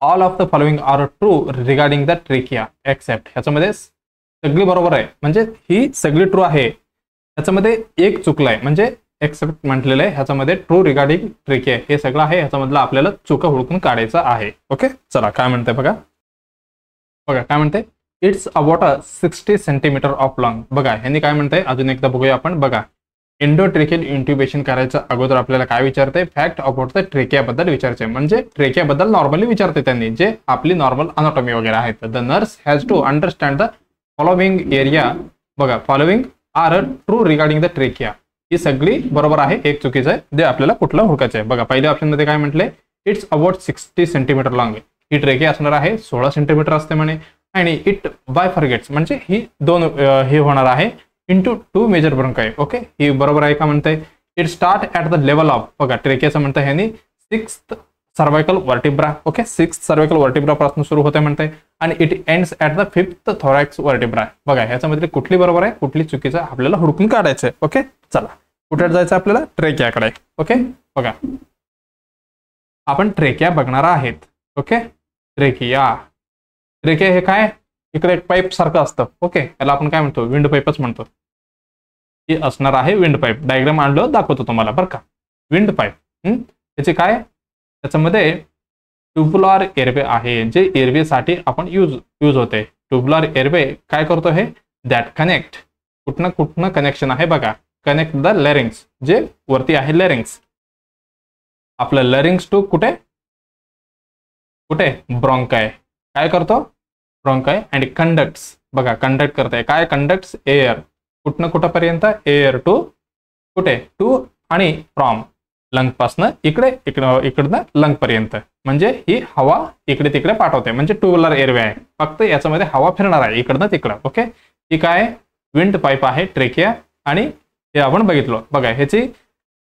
all of the following are true regarding the trachea except. ह्याच्यामध्ये सगळी बरोबर आहे, म्हणजे ही सगळी ट्रू आहे. ह्याच्यामध्ये एक चुकलं आहे, म्हणजे एक्सेप्ट म्हटलेलं आहे. ह्याच्यामध्ये ट्रू रिगार्डिंग ट्रेकिया हे सगळं आहे. ह्याच्यामधलं आपल्याला चुका हुडकून काढायचं आहे. ओके, चला काय म्हणते बघा. बघा काय म्हणते? It's about 60 centimetre of long. बघा ह्यांनी काय म्हणतंय अजून एकदा बघूया आपण. बघा एंडोट्रेकियल इंट्युबेशन करायचं अगोदर आपल्याला काय विचारतंय? फॅक्ट अबाउट द ट्रेकियाबद्दल विचारायचे, म्हणजे ट्रेकियाबद्दल नॉर्मली विचारते त्यांनी, जे आपली नॉर्मल अनाटॉमी वगैरे आहेत. The nurse has to understand the following area. बघा following are true regarding the trachea. ही सगळी बरोबर आहे, एक चुकीचं आहे, जे आपल्याला कुठलं हुडकायचं आहे. बघा पहिल्या ऑप्शन मध्ये काय म्हटलंय? It's about 60 centimetre long. He trachea असणार आहे 16 सेंटीमीटर असते म्हणे. आणि इट बायफर्गेट्स म्हणजे ही दोन हे होणार आहे इंटू 2 मेजर ब्रोंकाई. ओके, ही बरोबर आहे का म्हणताय? It start at the level of, बघा ट्रेकियाचं म्हणतं ह्यानी 6th cervical vertebra. Okay, 6th cervical vertebra पासून सुरू होते म्हणते आणि it ends at the 5th thorax vertebra. बघा ह्याच्यामध्ये कुठली बरोबर आहे कुठली चुकीचं आपल्याला हुडकून काढायचं आहे. ओके, चला कुठे जायचं आपल्याला, ट्रेकियाकडे. ओके, बघा आपण ट्रेकिया बघणार आहेत. ओके, ट्रेकिया हे काय, इकडे एक पाईप सारखं असतं. ओके, याला आपण काय म्हणतो, विंड पाईपच म्हणतो. ही असणार आहे विंड पाईप. डायग्राम आणलं दाखवतो तुम्हाला बरं का. विंड पाईप त्याचे काय, त्याच्यामध्ये ट्युबुलर एअरवे आहे जे एअरवेसाठी आपण यूज होते. ट्युबुलर एअरवे काय करतो, हे दॅट कनेक्ट, कुठनं कनेक्शन आहे बघा, कनेक्ट द लॅरिंग्स, जे वरती आहे लॅरिंग्स, आपलं लॅरिंग्स टू कुठे ब्रॉन्काय. काय करतो, ब्रॉन्काय अँड कंडक्ट्स, बघा कंडक्ट करताय काय, कंडक्ट्स एअर कुठपर्यंत, एअर टू टू आणि फ्रॉम लंग पासनं इकडनं लंग पर्यंत, म्हणजे ही हवा इकडे तिकडे पाठवते, म्हणजे ट्युबुलर एअरवे आहे. फक्त याच्यामध्ये हवा फिरणार आहे इकडनं तिकडं. ओके, ही काय विंड पाईप आहे ट्रेकिया आणि हे आपण बघितलं. बघा ह्याची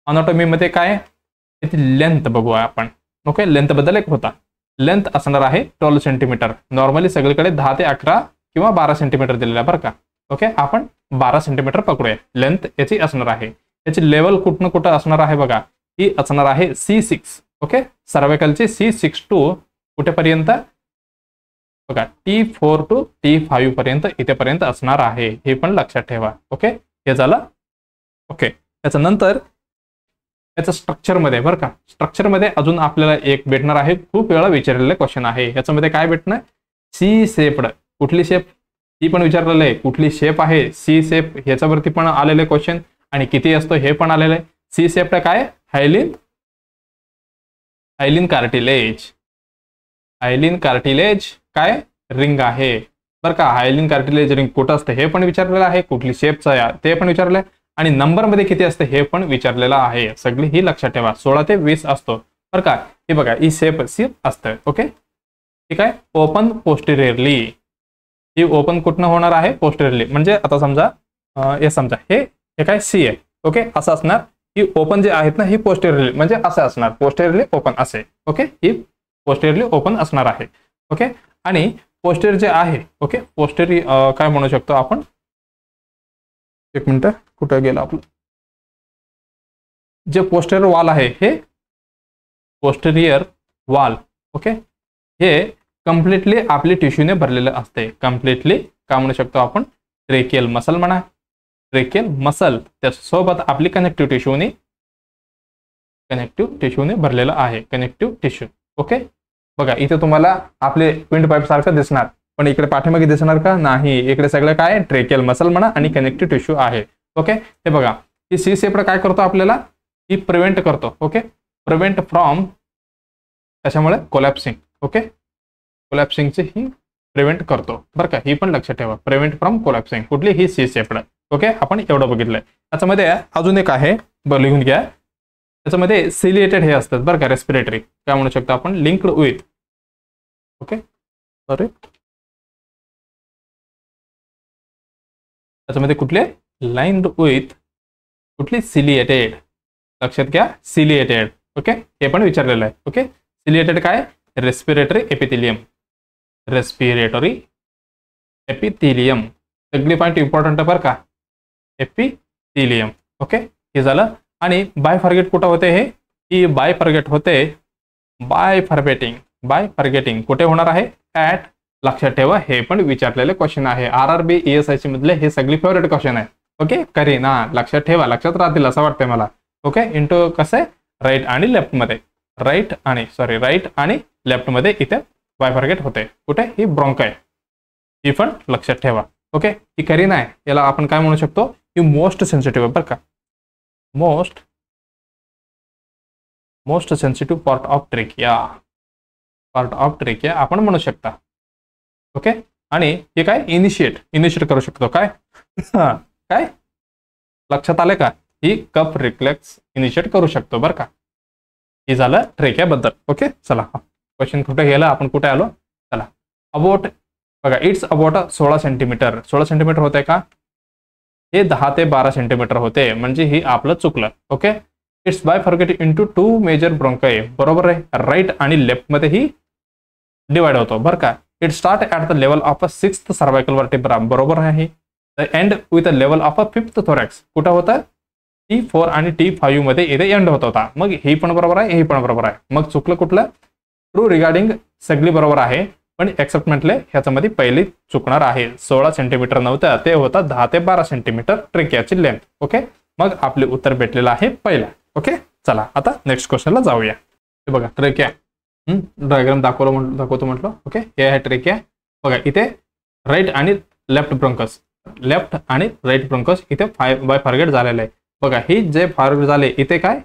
अनाटॉमीमध्ये काय, ह्याची लेंथ बघूया आपण. ओके, लेंथ बद्दल एक होता, लेंथ असणार आहे 12 सेंटीमीटर. नॉर्मली सगळीकडे 10 ते 11 किंवा 12 सेंटीमीटर दिलेला बरं का. ओके, आपण 12 सेंटीमीटर पकडूया लेंथ याची असणार आहे. याची लेवल कुठं असणार आहे बघा, ही असणार आहे C6. ओके, सर्वायकलची C6 टू कुठेपर्यंत बघा, T4 टू T5 पर्यंत इथेपर्यंत असणार आहे. हे पण लक्षात ठेवा. ओके, हे झालं. ओके, त्याच्यानंतर याचं स्ट्रक्चरमध्ये बरं का, स्ट्रक्चरमध्ये अजून आपल्याला एक भेटणार आहे, खूप वेळा विचारलेलं क्वेश्चन आहे. याच्यामध्ये काय भेटणार, सी शेप्ड, कुठली शेप ही पण विचारलेलं आहे, कुठली शेप आहे सी शेप, ह्याच्यावरती पण आलेले क्वेश्चन आणि किती असतो हे पण आलेलं आहे. सी शेप्ड काय, हायलिन कार्टिलेज काय रिंग आहे बरं का. हायलिन कार्टिलेज रिंग कुठं असतं हे पण विचारलेलं आहे, कुठली शेपचं आहे ते पण विचारलंय आणि नंबरमध्ये किती असतं हे पण विचारलेलं आहे. सगळी ही लक्षात ठेवा, 16 ते 20 असतो बरं का. हे बघा ही शेप असतं. ओके, ठीक आहे. ओपन पोस्टेरियरली, ही ओपन कुठनं होणार आहे, पोस्टेरियरली. म्हणजे आता समजा हे काय सी आहे. ओके, असं असणार. ही ओपन जे आहेत ना ही पोस्टेरियरली, म्हणजे असं असणार, पोस्टेरियरली ओपन असे. ओके, ही पोस्टेरियरली ओपन असणार आहे. ओके, आणि पोस्टेरियर जे आहे, ओके पोस्टेरियर काय म्हणू शकतो आपण, एक मिनिट कुठं गेलं आपलं, जे पोस्टेरियर वॉल आहे हे पोस्टेरियर वॉल. ओके, हे कम्प्लिटली आपली टिश्यूने भरलेलं असते. कम्प्लिटली काय म्हणू शकतो आपण, ट्रेकियल मसल म्हणा, ट्रेकियल मसल त्यासोबत आपली कनेक्टिव्ह टिश्यूने भरलेलं आहे, कनेक्टिव्ह टिश्यू. ओके, बघा इथे तुम्हाला आपले विंड पाईप सारखं दिसणार, पण इकडे पाठीमागे दिसणार का, नाही. इकडे सगळं काय, ट्रेकियल मसल म्हणा आणि कनेक्टिव्ह टिश्यू आहे. ओके, हे बघा ही सी शेप काय करतो आपल्याला, ही प्रिव्हेंट करतो. ओके, प्रिव्हेंट फ्रॉम कशामुळे, कोलॅप्सिंग. ओके, कोलॅप्सिंगचे ही प्रिव्हेंट करतो बरं का. ही पण लक्षात ठेवा, प्रिव्हेंट फ्रॉम कोलॅप्सिंग, कुठली, ही सी शेप्ड. ओके, आपण एवढं बघितलंय. त्याच्यामध्ये अजून एक आहे, लिहून घ्या. त्याच्यामध्ये सिलिएटेड हे असतात बरं का, रेस्पिरेटरी काय म्हणू शकतो आपण, लिंक्ड विथ. ओके, सॉरी, त्याच्यामध्ये कुठले, लाइन्ड विथ, कुठली, सिलिएटेड. लक्षात घ्या, सिलिएटेड. ओके, हे पण विचारलेलं आहे. ओके, सिलिएटेड काय, रेस्पिरेटरी एपिथिलियम. सगळी पॉईंट इम्पॉर्टंट बरं का, एपिथिलियम. ओके, हे झालं. आणि बायफर्गेट कुठं होते, ही बायफर्गेट होते, बायफर्गेटिंग कुठे होणार आहे, ॲट. लक्षात ठेवा, हे पण विचारलेले क्वेश्चन आहे. RRB ESIC मधले हे सगळी फेवरेट क्वेश्चन आहे. ओके, करीना लक्षात ठेवा, लक्षात राहतील असं वाटतंय मला. ओके, इंटू कसं आहे, राईट आणि लेफ्ट मध्ये, राईट आणि लेफ्ट मध्ये इथे बायफर्गेट होते. कुठे, ही ब्रॉन्काय, ही पण लक्षात ठेवा. ओके, ही करीना आहे, याला आपण काय म्हणू शकतो, ही मोस्ट सेन्सिटिव्ह बरं का, most sensitive part of trachea आपण म्हणू शकता. ओके, आणि हे काय, इनिशिएट करू शकतो काय काय लक्षात आलं का, ही कप रिफ्लेक्स इनिशिएट करू शकतो बरं का. हे झालं ट्रेकियाबद्दल. ओके, चला क्वेश्चन कुठे गेला, आपण कुठे आलो, चला. अबाउट बघा, इट्स अबाउट 16 सेंटीमीटर. 16 सेंटीमीटर होत आहे का, हे 10 ते 12 सेंटीमीटर होते, म्हणजे ही आपलं चुकलं. Okay, it's bifurcate into 2 major bronchi. बरोबर आहे, राईट आणि लेफ्ट मध्ये ही डिवाइड होतो बरं का. It start at the level of a 6th cervical vertebra. बरोबर आहे. The end with a level of a 5th thorax. कुठं होतं? T4 आणि T5 मध्ये इथे एंड होत होता. मग ही पण बरोबर आहे, ही पण बरोबर आहे. मग चुकलं कुठलं? ट्रू रिगार्डिंग सगळी बरोबर आहे, पण एक्सेप्ट म्हटले ह्याच्यामध्ये पहिली चुकणार आहे. 16 सेंटीमीटर नव्हतं, ते होतं 10 ते 12 सेंटीमीटर ट्रेकियाची लेंथ. ओके, मग आपले उत्तर भेटलेलं आहे पहिला. ओके, चला आता नेक्स्ट क्वेश्चनला जाऊया. हे बघा ट्रेकिया, डायग्राम दाखवतो म्हटलं. ओके, हे आहे ट्रेकिया. बघा इथे राईट आणि लेफ्ट ब्रोंकस, लेफ्ट आणि राईट ब्रोंकस इथे बाय फॉरगेट झालेलं आहे. बघा हे जे फॉरगेट झाले इथे काय,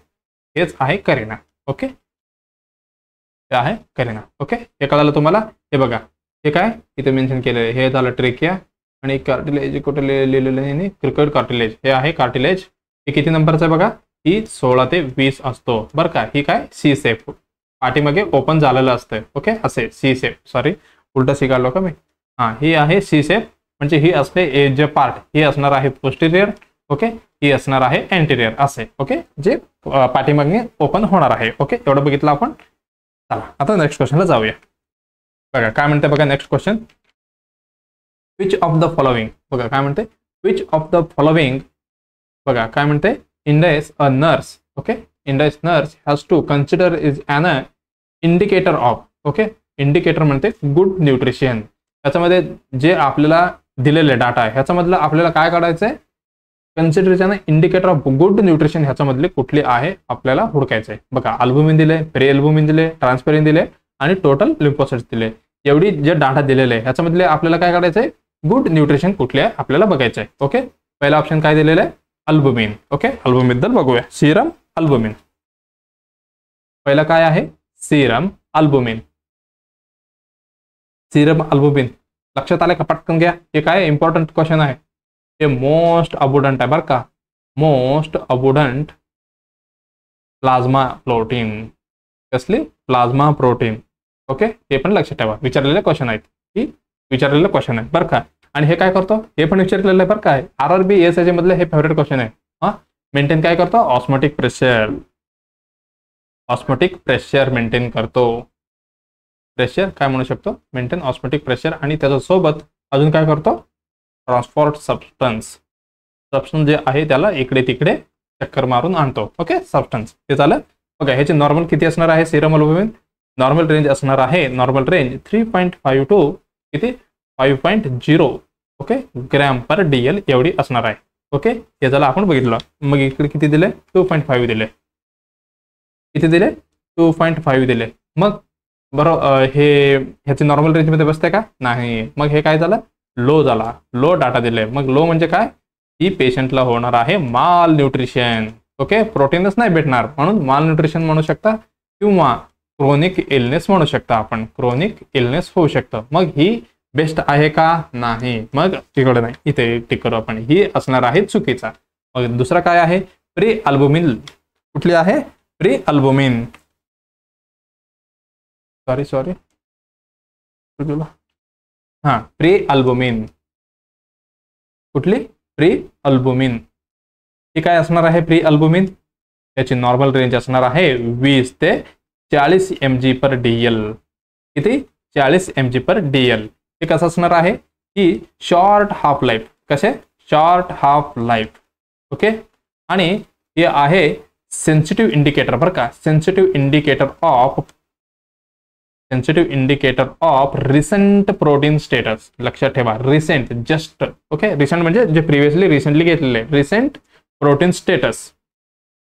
हेच आहे करेना. ओके, हे आहे करेना. ओके, हे कळालं तुम्हाला? हे बघा हे काय इथे मेन्शन केलेलं आहे, हे झालं ट्रेकिया आणि कार्टिलेज कुठे लिहिलेलं आहे? Cricket cartilage. हे आहे कार्टिलेज. हे किती नंबरचं आहे बघा? ही 16 ते 20 असतो बरं का. ही काय सी सेफ, पाठीमागे ओपन झालेलं असतं. ओके, असे सी सेफ, सॉरी उलट शिकालो का मी. हां, ही आहे सी सेफ, म्हणजे ही असले जे पार्ट ही असणार आहे पोस्टिरियर. ओके, ही असणार आहे एंटिरियर असे. ओके, जे पाठीमागे ओपन होणार आहे. ओके, एवढं बघितलं आपण. चला आता नेक्स्ट क्वेश्चनला जाऊया. बघा काय म्हणते बघा next question. Which of the following. बघा काय म्हणते, विच ऑफ द फॉलोइंग. बघा काय म्हणते, in this a nurse. Okay, in this nurse has to consider is an indicator of. Okay, indicator म्हणते गुड न्यूट्रिशन. याच्यामध्ये जे आपल्याला दिलेले डाटा आहे ह्याच्यामधलं आपल्याला काय काढायचं आहे? Consideration indicator of good nutrition ह्याच्यामधले कुठले आहे आपल्याला हुडकायचे. बघा अल्बुमिन दिले, प्री अल्बुमिन दिले, ट्रान्सपेरिन दिले आणि टोटल लिम्फोसाइट्स दिले. एवढी जे डाटा दिलेले आहे ह्याच्यामधले आपल्याला काय काढायचंय? गुड न्यूट्रिशन कुठले आहे आपल्याला बघायचं आहे. ओके, पहिला ऑप्शन काय दिलेलं आहे? अल्बुमिन. ओके, अल्बुमिन बद्दल बघूया. Serum albumin. पहिला काय आहे? Serum albumin. सीरम अल्बुमिन लक्षात आलं का? पटकन घ्या. हे काय इम्पॉर्टंट क्वेश्चन आहे. हे मोस्ट अबुडंट आहे बरं का. Most abundant plasma protein. कसली? Plasma protein. ओके, हे पण लक्षात ठेवा. विचारलेले क्वेश्चन आहेत, ही विचारलेलं क्वेश्चन आहे बरं का. आणि हे काय करतो? हे पण विचारलेलं आहे बरं काय. RRB SIG मधले हे फेवरेट क्वेश्चन आहे. हां, मेंटेन काय करतो? Osmotic pressure. Osmotic pressure maintain करतो. प्रेशर काय म्हणू शकतो? Maintain osmotic pressure. आणि त्याच्यासोबत अजून काय करतो? Transport substance. सबस्टन्स जे आहे त्याला इकडे तिकडे चक्कर मारून आणतो. ओके, सबस्टन्स हे झालं. बघा ह्याची नॉर्मल किती असणार आहे? सीरम अल्बुमिन नॉर्मल रेंज असणार आहे, नॉर्मल रेंज 3.5 टू किती 5.0 ओके ग्रॅम पर DL एवढी असणार आहे. ओके, हे झालं आपण बघितलं. मग इकडे किती दिले? 2.5 दिले. किती दिले? 2.5 दिले. मग बरोबर हे ह्याची नॉर्मल रेंजमध्ये बसते का? नाही. मग हे काय झालं? लो झाला. लो डाटा दिले. मग लो म्हणजे काय? ही पेशंटला होणार आहे माल न्यूट्रिशन. ओके, प्रोटीनच नाही भेटणार म्हणून माल न्यूट्रिशन म्हणू शकता किंवा क्रोनिक इलनेस म्हणू शकता आपण. क्रोनिक इलनेस होऊ शकतं. मग ही बेस्ट आहे का? नाही. मग तिकडे नाही, इथे टिक करू आपण. ही असणार आहे चुकीचा. मग दुसरा काय आहे? Prealbumin. कुठली आहे? Prealbumin. सॉरी हां, प्री अल्बुमिन. कुठली? Prealbumin. ही काय असणार आहे? प्री अल्बुमिन याची नॉर्मल रेंज असणार आहे 20 ते 40 mg पर DL. किती? 40 mg पर DL. हे कसं असणार आहे? ही शॉर्ट हाफ लाईफ. कसे? Short half life. ओके, आणि हे आहे सेन्सिटिव्ह इंडिकेटर बरं का. Sensitive indicator of recent protein status. लक्षात ठेवा, रिसेंट जस्ट. ओके, रिसेंट म्हणजे जे प्रिव्हियसली रिसेंटली घेतलेले रिसेंट प्रोटीन स्टेटस.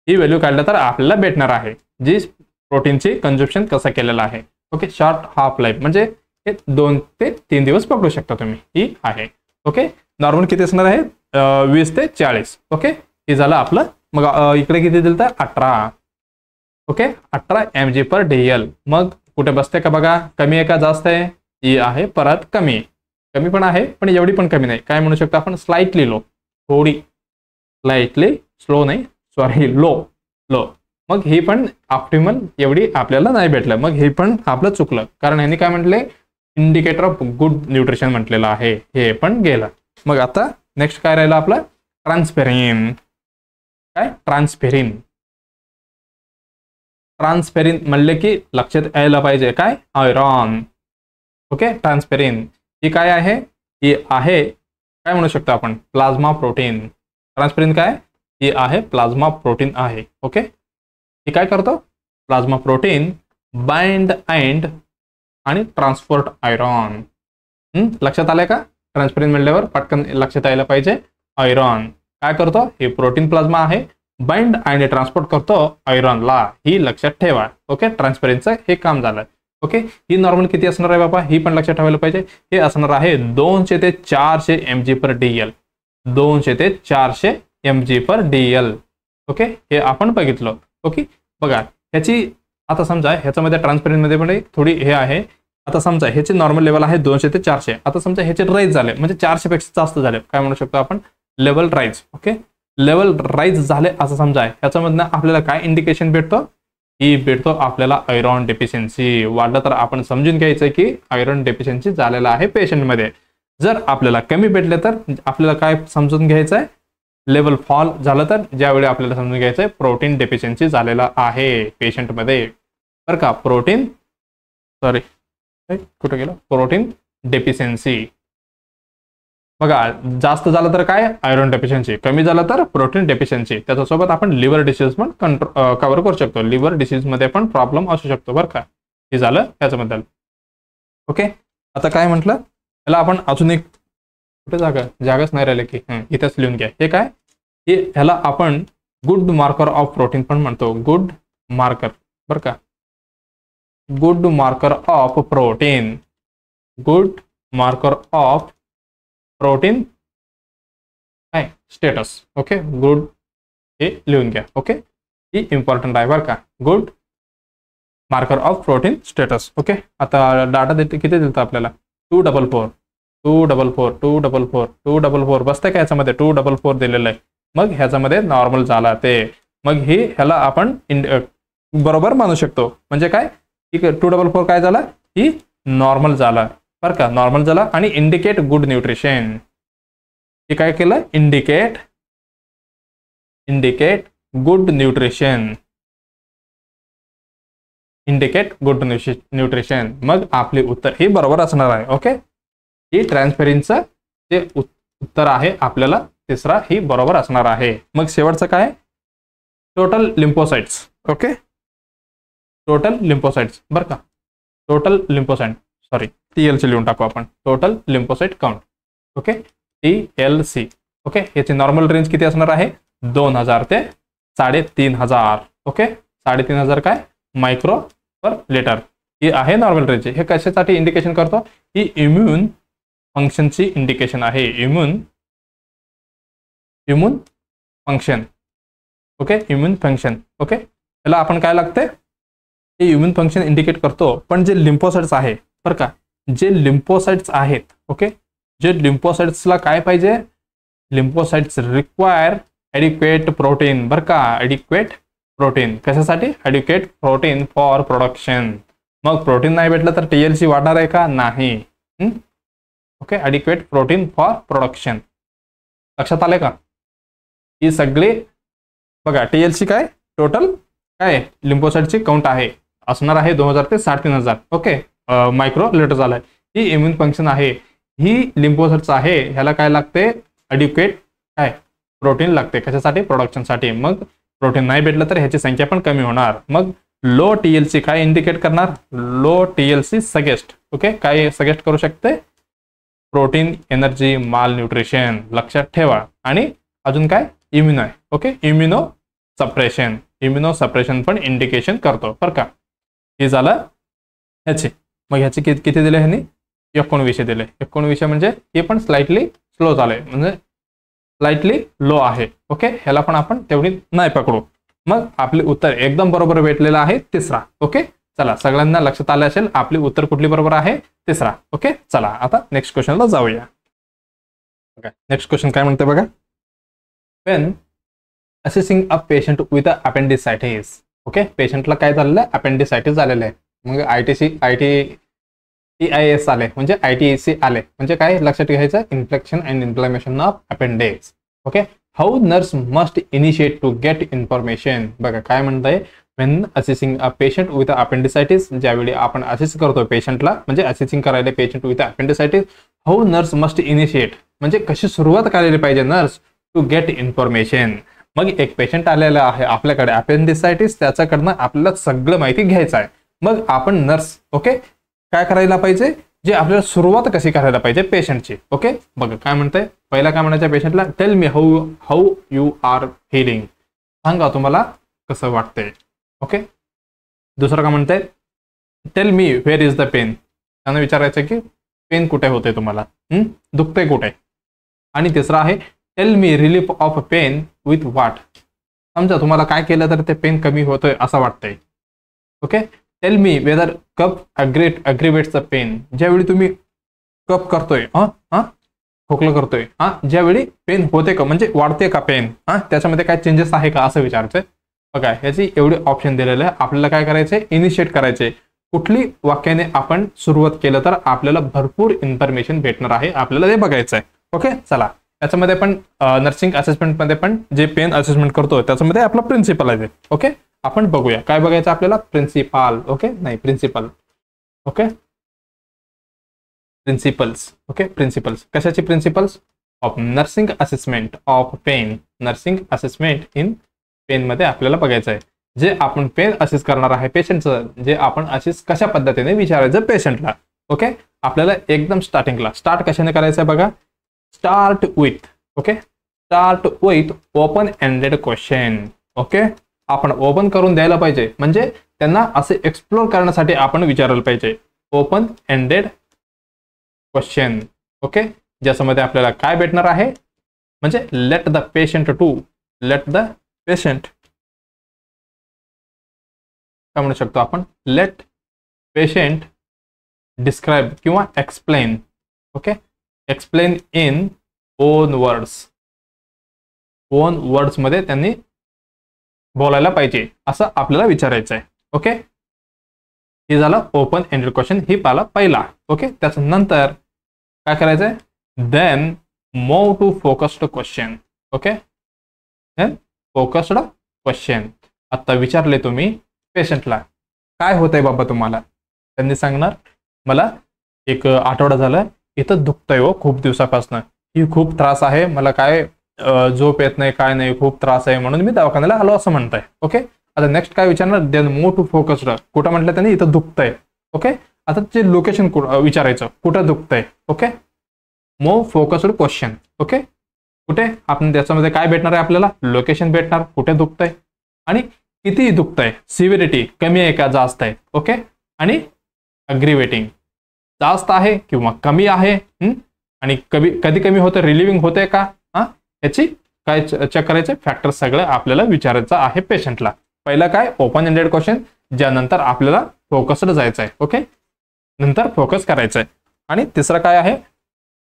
ही व्हॅल्यू काढलं तर आपल्याला भेटणार आहे जी प्रोटीनची कन्झम्पशन कसं केलेलं आहे. ओके, शॉर्ट हाफ लाईफ म्हणजे हे 2 ते 3 दिवस पकडू शकता तुम्ही. ही आहे. ओके, नॉर्मल किती असणार आहे? 20 ते 40. ओके, हे झालं आपलं. मग इकडे किती दिलं तर 18. ओके, 18 mg पर DL. मग कुठे बसते का बघा? कमी आहे का जास्त आहे? ही आहे परत कमी. कमी पण आहे पण एवढी पण कमी नाही. काय म्हणू शकतो आपण? Slightly low. थोडी स्लाइटली स्लो नाही, सॉरी लो. मग ही पण ऑप्टिमल एवढी आपल्याला नाही भेटलं. मग हे पण आपलं चुकलं, कारण ह्यांनी काय म्हटले? इंडिकेटर ऑफ गुड न्यूट्रिशन म्हटलेलं आहे. हे पण गेलं. मग आता नेक्स्ट काय राहिलं आपलं? ट्रान्सफेरिन. काय ट्रान्सफेरिन. ट्रान्सफेरिन म्हणले की लक्षात यायला पाहिजे काय आयरॉन. ओके ट्रान्सफेरिन ही काय आहे, ही आहे काय म्हणू शकतो आपण प्लाझ्मा प्रोटीन. ट्रान्सफेरिन काय, ही आहे प्लाझ्मा प्रोटीन आहे. ओके ही काय करतो प्लाझ्मा प्रोटीन बाइंड अँड आणि ट्रान्सपोर्ट आयरॉन. लक्षात आलंय का, ट्रान्सफेरिन म्हणल्यावर पटकन लक्षात यायला पाहिजे आयरॉन काय करतो, हे प्रोटीन प्लाझ्मा आहे, बाइंड आणि ट्रान्सपोर्ट करतो आयरॉनला, ही लक्षात ठेवा. ओके ट्रान्सफेरिनचं हे काम झालं. ओके ही नॉर्मल किती असणार आहे बाबा, ही पण लक्षात ठेवायला पाहिजे. हे असणार आहे 200 ते 400 mg/dl. 200 ते 400 mg/dl. ओके हे आपण बघितलं. ओके बघा ह्याची आता समजा ह्याच्यामध्ये ट्रान्सफेरिन मध्ये पण थोडी हे आहे. आता समजा ह्याचे नॉर्मल लेवल आहे 200 ते 400. आता समजा ह्याचे राईज झाले म्हणजे 400 पेक्षा जास्त झाले, काय म्हणू शकतो आपण level rise. Okay level rise झाले असं समजा. ह्याच्यामधनं आपल्याला काय इंडिकेशन भेटतो, ही भेटतो आपल्याला आयरॉन डेफिशियन्सी. वाढलं तर आपण समजून घ्यायचं की आयरॉन डेफिशियन्सी झालेला आहे पेशंटमध्ये. जर आपल्याला कमी भेटले तर आपल्याला काय समजून घ्यायचं आहे, लेवल फॉल झालं तर ज्यावेळी आपल्याला समजून घ्यायचं आहे प्रोटीन डेफिशियन्सी झालेला आहे पेशंटमध्ये बरं का. प्रोटीन सॉरी कुठे गेलं, प्रोटीन डेफिशियन्सी. बघा जास्त झालं तर काय आयरॉन डेफिशियन्सी, कमी झालं तर प्रोटीन डेफिशियन्सी. त्याच्यासोबत आपण लिव्हर डिसीज पण कव्हर करू शकतो. लिव्हर डिसीज मध्ये पण प्रॉब्लेम असू शकतो बरं का. हे झालं त्याच्याबद्दल. ओके आता काय म्हटलं याला आपण अजून एक कुठे जागाच नाही राहिले की इथेच लिहून घ्या. हे काय, हे ह्याला आपण गुड मार्कर ऑफ प्रोटीन पण म्हणतो. गुड मार्कर बरं का, good marker of protein. Good marker of protein काय स्टेटस. ओके गुड हे लिहून घ्या. ओके ही इम्पॉर्टंट आहे बरं का, good marker of protein status. Okay आता डाटा देते किती दिलतं आपल्याला 244 244 244 244 बसतंय का ह्याच्यामध्ये 244 दिलेलं आहे. मग ह्याच्यामध्ये नॉर्मल झाला ते, मग हे ह्याला आपण बरोबर मानू शकतो. म्हणजे काय ठीक आहे 244 काय झाला, ही नॉर्मल झाला बरं का, नॉर्मल झाला आणि इंडिकेट गुड न्यूट्रिशन. हे काय केलं, indicate good nutrition. Indicate good nutrition. मग आपले उत्तर हे बरोबर असणार आहे. ओके ही ट्रान्सफेरिनचं जे उत्तर आहे आपल्याला तिसरा ही बरोबर असणार आहे. मग शेवटचं काय, total lymphocytes. Okay total lymphocytes बरं का, टोटल लिम्फोसाइट सॉरी TLC लिहून टाकू आपण, total lymphocyte count. Okay TLC. Okay याची नॉर्मल रेंज किती असणार आहे 2000 ते 3500. ओके 3500 काय मायक्रो पर लिटर ही आहे नॉर्मल रेंज. हे कशासाठी इंडिकेशन करतो, ही इम्युन फंक्शनची इंडिकेशन आहे. Immune function. Okay immune function. Okay याला आपण काय लागते, हे इम्युन फंक्शन इंडिकेट करतो. पण जे लिम्फोसाइट्स आहे बरं का, जे लिम्फोसाइट्स आहेत ओके जे लिम्फोसाइट्सला काय पाहिजे, लिम्फोसाइट्स रिक्वायर ॲडिक्वेट प्रोटीन बरं का, ॲडिक्वेट प्रोटीन कशासाठी, ॲडिक्वेट प्रोटीन फॉर प्रोडक्शन. मग प्रोटीन नाही भेटलं तर TLC वाढणार आहे का, नाही. Okay adequate protein for production. लक्षात आले का, ही सगळी बघा TLC काय टोटल काय लिम्फोसाइटची काउंट आहे असणार आहे 2000 ते 3500. ओके मायक्रो लिटर झालाय. ही इम्युन फंक्शन आहे, ही लिम्फोसाइट्स आहे, ह्याला काय लागते ॲडिक्वेट काय प्रोटीन लागते कशासाठी, प्रोडक्शनसाठी. मग प्रोटीन नाही भेटलं तर ह्याची संख्या पण कमी होणार. मग लो TLC काय इंडिकेट करणार, लो TLC सजेस्ट. ओके काय सजेस्ट करू शकते, प्रोटीन एनर्जी माल न्यूट्रिशन. लक्षात ठेवा. आणि अजून काय इम्युनो आहे. ओके इम्युनो सप्रेशन पण इंडिकेशन करतो बरं का. हे झालं ह्याचे. मग ह्याचे किती दिले ह्यांनी 19 दिले. 19 म्हणजे हे पण स्लाइटली स्लो झालंय म्हणजे स्लाइटली लो आहे. ओके ह्याला पण आपण तेवढी नाही पकडू. मग आपले उत्तर एकदम बरोबर भेटलेलं आहे तिसरा. ओके चला सगळ्यांना लक्षात आलं असेल आपली उत्तर कुठली बरोबर आहे, तिसरा. ओके चला आता नेक्स्ट क्वेश्चनला जाऊया. नेक्स्ट क्वेश्चन काय म्हणते बघा, when assessing a patient with appendicitis. Okay पेशंटला काय झालेलं आहे, अपेंडिसायटिस झालेलं आहे. मग ITIS आले म्हणजे ITEC आले म्हणजे काय लक्षात घ्यायचं, inflection and inflammation of appendix. Okay how nurse must initiate to get information. बघा काय म्हणताय, when assessing a patient with appendicitis, ज्यावेळी आपण असेस करतो पेशंटला, म्हणजे असेसिंग करायला patient with appendicitis, how nurse must initiate म्हणजे कशी सुरुवात करायला पाहिजे नर्स टू गेट इन्फॉर्मेशन. मग एक पेशंट आलेला आहे आपल्याकडे अपेंडिसायटिस, त्याच्याकडनं आपल्याला सगळं माहिती घ्यायचं आहे. मग आपण नर्स ओके काय करायला पाहिजे, जे आपल्याला सुरुवात कशी करायला पाहिजे पेशंटची. ओके बघा काय म्हणतंय, पहिला काय म्हणायचं पेशंटला, tell me how you are feeling, सांगा तुम्हाला कसं वाटतंय. ओके दुसरं काय म्हणतंय, tell me where is the pain, त्यांना विचारायचं की पेन कुठे होते तुम्हाला, दुखतंय कुठे. आणि तिसरं आहे tell me relief of pain with what, समजा तुम्हाला काय केलं तर ते पेन कमी होतोय असं वाटतंय. Okay tell me whether cough aggravates the pain, ज्यावेळी तुम्ही कप करतोय खोकलं करतोय ज्यावेळी पेन होते का, म्हणजे वाढते का पेन, त्याच्यामध्ये काय चेंजेस आहे का असं विचारायचंय. बघा ह्याची एवढे ऑप्शन दिलेले आहे. आपल्याला काय करायचंय, इनिशिएट करायचे. कुठली वाक्याने आपण सुरुवात केलं तर आपल्याला भरपूर इन्फॉर्मेशन भेटणार आहे, आपल्याला ते बघायचं आहे. ओके चला याच्यामध्ये पण नर्सिंग असेसमेंट मध्ये पण जे पेन असेसमेंट करतो त्याच्यामध्ये आपला प्रिन्सिपल आहे. ओके आपण बघूया काय बघायचं आपल्याला, प्रिन्सिपल. ओके नाही principal. Okay principles. Okay principles कशाची, principles of nursing assessment of pain. Nursing assessment in pain मध्ये आपल्याला बघायचं आहे, जे आपण पेन असेस करणार आहे पेशंटचं, जे आपण असेस कशा पद्धतीने विचारायचं पेशंटला. ओके आपल्याला एकदम स्टार्टिंगला स्टार्ट कशाने करायचं आहे बघा, start with. Okay start with open ended question. Okay आपण ओपन करून द्यायला पाहिजे, म्हणजे त्यांना असे एक्सप्लोर करण्यासाठी आपण विचारायला पाहिजे. Open ended question. ओके ज्याच्यामध्ये आपल्याला काय भेटणार आहे, म्हणजे लेट द पेशंट काय म्हणू शकतो आपण, लेट पेशंट डिस्क्राईब किंवा explain. Okay explain in on words. On words मध्ये त्यांनी बोलायला पाहिजे असं आपल्याला विचारायचं आहे. ओके हे झालं ओपन एंडेड क्वेश्चन, ही पाला पहिला. ओके त्याच्यानंतर काय करायचंय, then move to focused question. Okay then focused question. आता विचारले तुम्ही पेशंटला काय होतंय बाबा तुम्हाला, त्यांनी सांगणार मला एक आठवडा झालं इथं दुखतंय हो खूप दिवसापासून, ही खूप त्रास आहे मला, काय झोप येत नाही काय नाही, खूप त्रास आहे म्हणून मी दवाखान्याला आलो असं म्हणताय. ओके आता नेक्स्ट काय विचारणार, देन मूव टू फोकस्ड. कुठं म्हटलं त्यांनी, इथं दुखतंय. ओके आता ते लोकेशन विचारायचं कुठं दुखतंय. Okay move focused question. Okay कुठे आपण त्याच्यामध्ये काय भेटणार आहे आपल्याला, लोकेशन भेटणार, कुठे दुखतंय आणि किती दुखतंय, सिव्हिरिटी कमी आहे का जास्त आहे. ओके आणि अग्रिवेटिंग जास्त आहे किंवा कमी आहे, आणि कधी कमी होतं, रिलिव्हिंग होते का, याची काय चेक करायचे फॅक्टर सगळं आपल्याला विचारायचं आहे पेशंटला. पहिला काय ओपन एंडेड क्वेश्चन, ज्यानंतर आपल्याला फोकस्ड जायचं आहे. ओके नंतर फोकस करायचं आहे. आणि तिसरं काय आहे,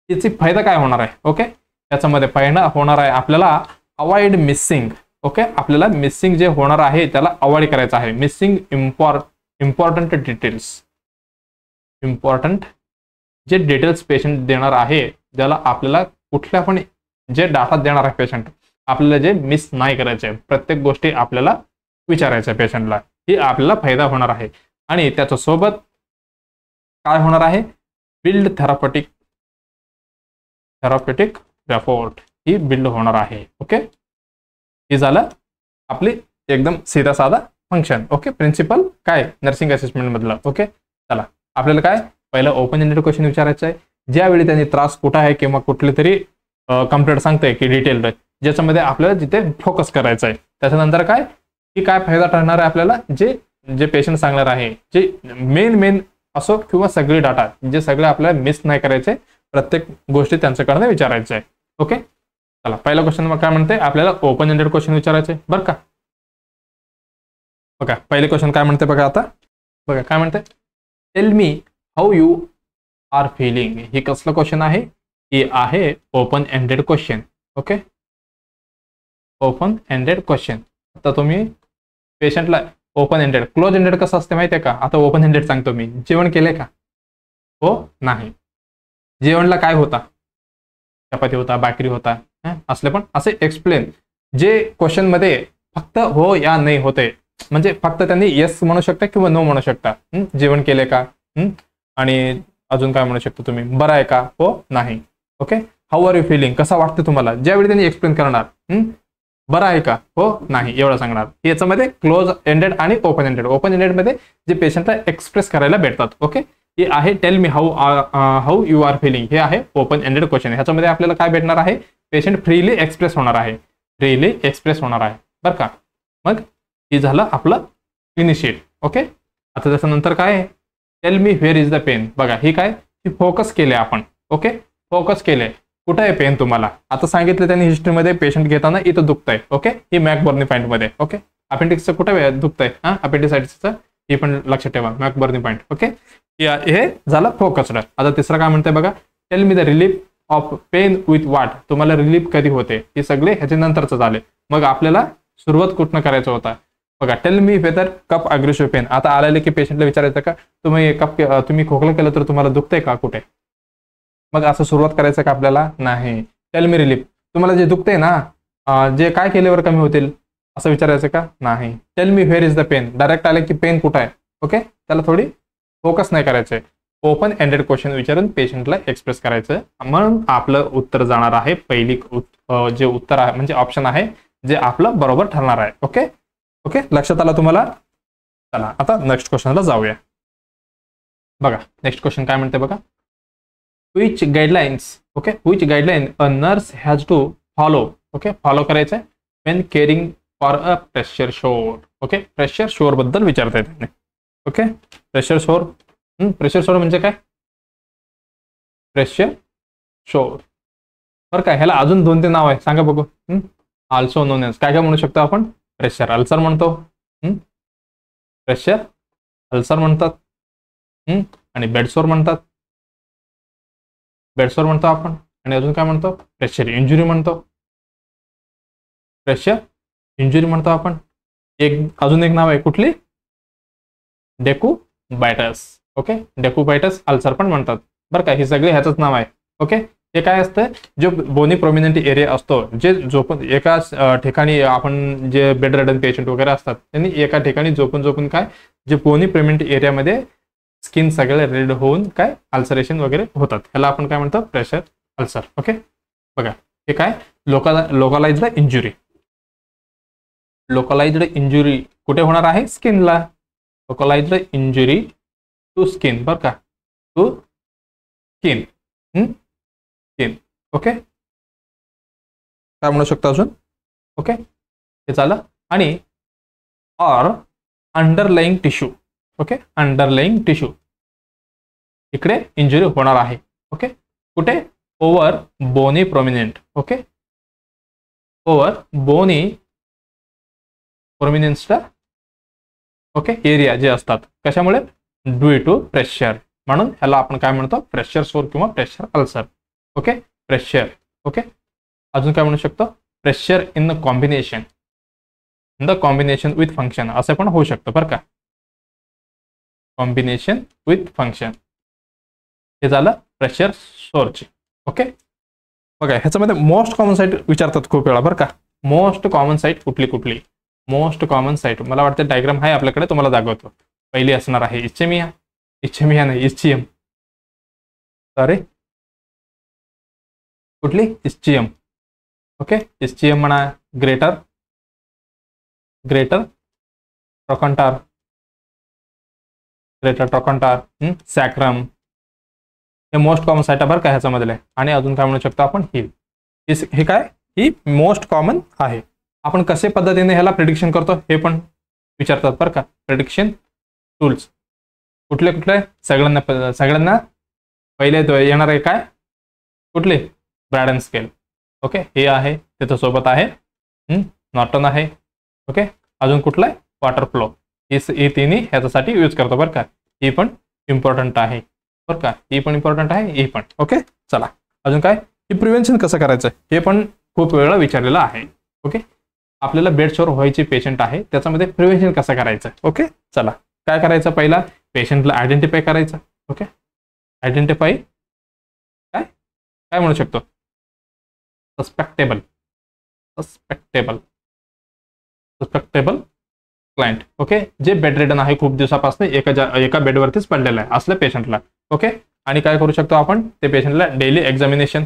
याची फायदा काय होणार आहे. ओके याच्यामध्ये फायदा होणार आहे आपल्याला अवॉइड मिसिंग. ओके आपल्याला मिसिंग जे होणार आहे त्याला अवॉइड करायचं आहे. Missing important details. इम्पॉर्टंट जे डिटेल्स पेशंट देणार आहे, ज्याला आपल्याला कुठल्या पण जे डाटा देणार आहे पेशंट, आपल्याला जे मिस नाही करायचे, प्रत्येक गोष्टी आपल्याला विचारायच्या पेशंटला, ही आपल्याला फायदा होणार आहे. आणि त्याच्यासोबत काय होणार आहे, बिल्ड थेरापेटिक रेपोर्ट ही बिल्ड होणार आहे. ओके हे झालं आपली एकदम सीधा साधा फंक्शन. ओके प्रिन्सिपल काय नर्सिंग असेसमेंट मधलं. ओके चला आपल्याला काय पहिलं ओपन एंडेड क्वेश्चन विचारायचं आहे, ज्यावेळी त्यांनी त्रास कुठं आहे किंवा कुठली तरी कंप्लेंट सांगताय की डिटेल, ज्याच्यामध्ये आपल्याला जिथे फोकस करायचं आहे. त्याच्यानंतर काय की काय फायदा ठरणार आहे आपल्याला, जे पेशंट सांगणार आहे, जे मेन असो किंवा सगळे डाटा जे सगळे आपल्याला मिस नाही करायचे, प्रत्येक गोष्टी त्यांच्याकडनं विचारायचं आहे. ओके चला पहिला क्वेश्चन काय म्हणते, आपल्याला ओपन एंडेड क्वेश्चन विचारायचे बरं का. बघा पहिले क्वेश्चन काय म्हणते बघा, आता बघा काय म्हणते, tell me how you are feeling. हे कसलं क्वेश्चन आहे, हे आहे open ended question. Okay open ended question. आता तुम्ही पेशंटला ओपन एंडेड, क्लोज एंडेड कसं असते माहिती आहे का. आता ओपन एंडेड सांगतो मी, जेवण केलंय का, हो नाही. जेवणला काय होता, चपाती होता, भाकरी होता, असले पण असे एक्सप्लेन जे क्वेश्चन मध्ये फक्त हो या नाही होते, म्हणजे फक्त त्यांनी येस म्हणू शकता किंवा नो म्हणू शकता. जेवण केले का, आणि अजून काय म्हणू शकतो तुम्ही, बरं आहे का, हो नाही. Okay, how are you feeling, कसा वाटतं तुम्हाला, ज्यावेळी त्यांनी एक्सप्लेन करणार बरं आहे का, हो नाही एवढं सांगणार. याच्यामध्ये क्लोज एंडेड आणि ओपन एंडेड. ओपन एंडेड मध्ये जे पेशंटला एक्सप्रेस करायला भेटतात. ओके, हे आहे tell me how you are feeling, हे आहे ओपन एंडेड क्वेश्चन. ह्याच्यामध्ये आपल्याला काय भेटणार आहे, पेशंट फ्रीली एक्सप्रेस होणार आहे, फ्रीली एक्सप्रेस होणार आहे बरं का. मग हे झालं आपलं इनिशिएट. ओके, आता त्याच्यानंतर काय आहे, tell me where is the pain. बघा ही काय, ही फोकस केले आपण. ओके, फोकस केले, कुठं आहे पेन तुम्हाला. आता सांगितलं त्यांनी हिस्ट्रीमध्ये पेशंट घेताना इथं दुखतंय. ओके, ही मॅकबर्नी पॉईंट मध्ये. ओके, अपेंडिक्सचं कुठं दुखतंय, अपेंडिसाइटिसचं, हे पण लक्षात ठेवा, मॅकबर्नी पॉईंट. ओके, हे झालं फोकस्ड. आता तिसरं काय म्हणतंय बघा, tell me the relief of pain with what, तुम्हाला रिलीफ कधी होते. हे सगळे ह्याच्या नंतरच झाले. मग आपल्याला सुरुवात कुठनं करायचं होता बघा, tell me whether cup aggressive pain. आता आलेले की पेशंटला विचारायचं का तुम्ही खोकला केलं तर तुम्हाला दुखतंय का कुठे. मग असं सुरुवात करायचं का आपल्याला, नाही. टेल मी रिलीफ, तुम्हाला जे दुखतंय ना, जे काय केल्यावर कमी होतील असं विचारायचं का, नाही. Tell me where is the pain, direct आले की पेन कुठं आहे. ओके, त्याला थोडी फोकस नाही करायचंय, ओपन एंडेड क्वेश्चन विचारून पेशंटला एक्सप्रेस करायचं. म्हणून आपलं उत्तर जाणार आहे पहिली जे उत्तर आहे म्हणजे ऑप्शन आहे जे आपलं बरोबर ठरणार आहे. ओके ओके, लक्षात आलं तुम्हाला. चला आता नेक्स्ट क्वेश्चनला जाऊया. बघा नेक्स्ट क्वेश्चन काय म्हणते बघा, which guidelines, okay, which guideline a nurse has to follow, okay, फॉलो करायचं when caring for a pressure sore. Okay, pressure sore बद्दल विचारता येते. Okay, pressure sore, pressure sore म्हणजे काय, प्रेशर शोर बरं काय. ह्याला अजून 2-3 नाव आहे, सांगा बघू. ऑल्सो नोन एज, काय काय म्हणू शकतो आपण, प्रेशर अल्सर म्हणतो, प्रेशर अल्सर म्हणतात, आणि बेडसोर म्हणतात, बेडसोर म्हणतो आपण, आणि अजून काय म्हणतो, प्रेशर इंजुरी म्हणतो, प्रेशर इंजुरी म्हणतो आपण. अजून एक नाव आहे, कुठली, डेकुबायटस. ओके, डेकुबायटस अल्सर पण म्हणतात बरं का. हे सगळे ह्याचंच नाव आहे. ओके, हे काय असतं, जो बोनी प्रोमिनंट एरिया असतो, जे झोपून एकाच ठिकाणी, आपण जे बेड रेडन पेशंट वगैरे असतात त्यांनी एका ठिकाणी झोपून काय, जे बोनी प्रोमिनंट एरियामध्ये स्किन सगळे रेड होऊन काय अल्सरेशन वगैरे होतात, ह्याला आपण काय म्हणतो, प्रेशर अल्सर. ओके, बघा हे काय, लोकलाइज्ड इंजुरी. लोकलाइज्ड इंजुरी कुठे होणार आहे, स्किनला. लोकलाइज्ड इंजुरी टू स्किन बरं का, टू स्किन, स्किन. ओके, काय म्हणू शकतो अजून. ओके, हे झालं. आणि or underlying tissue. Okay, underlying tissue, इकडे इंजुरी होणार आहे. ओके, कुठे, over bony prominent. Okay, over bony प्रोमिनेंटचा ओके एरिया जे असतात, कशामुळे, ड्यू टू प्रेशर. म्हणून ह्याला आपण काय म्हणतो, प्रेशर सोर किंवा pressure ulcer. Okay, pressure. Okay, अजून काय म्हणू शकतो, pressure in the combination, in the combination with function असं पण होऊ शकतं बरं का, कॉम्बिनेशन विथ फंक्शन. हे झालं प्रेशर सोरची. ओके, बघा ह्याच्यामध्ये मोस्ट कॉमन साईट विचारतात खूप वेळा बरं का. मोस्ट कॉमन साईट कुठली, मोस्ट कॉमन साईट मला वाटतं डायग्राम आहे आपल्याकडे, तुम्हाला दाखवतो. पहिली असणार आहे इच्छेमिया, इच्छेमिया नाही इस्चियम, सॉरी कुठली, इस्चियम. ओके, इस्चियम म्हणा, ग्रेटर ट्रोकॉन्टार, ग्रेटर ट्रोकॉन्टार, सॅक्रम, हे मोस्ट कॉमन साईट आहे बरं का ह्याच्यामधले. आणि अजून काय म्हणू शकतो आपण, हे काय, ही मोस्ट कॉमन आहे. आपण कसे पद्धतीने ह्याला प्रिडिक्शन करतो हे पण विचारतात बरं का. प्रिडिक्शन टूल्स कुठले सगळ्यांना पहिले येणार आहे काय, कुठले, ब्रॅडन स्केल. ओके, हे आहे त्याच्या सोबत आहे, नॉर्टन आहे. ओके, अजून कुठला आहे, वॉटर फ्लो. हे तिन्ही ह्याच्यासाठी यूज करतो बरं का. ही पण इम्पॉर्टंट आहे बरं का, ही पण इम्पॉर्टंट आहे, ही पण. ओके, चला अजून काय, ही प्रिव्हेन्शन कसं करायचं हे पण खूप वेळा विचारलेलं आहे. ओके, आपल्याला बेडसोर व्हायची पेशंट आहे, त्याच्यामध्ये प्रिव्हेन्शन कसं करायचं. ओके, चला काय करायचं, पहिला पेशंटला आयडेंटिफाय करायचं. ओके, आयडेंटिफाय काय म्हणू शकतो, सस्पेक्टेबल क्लायंट, ओके, जे बेड रिडन आहे, खूप दिवसापासून एका बेडवरतीच पडलेला आहे असल्या पेशंटला, ओके. आणि काय करू शकतो आपण, ते पेशंटला डेली एक्झामिनेशन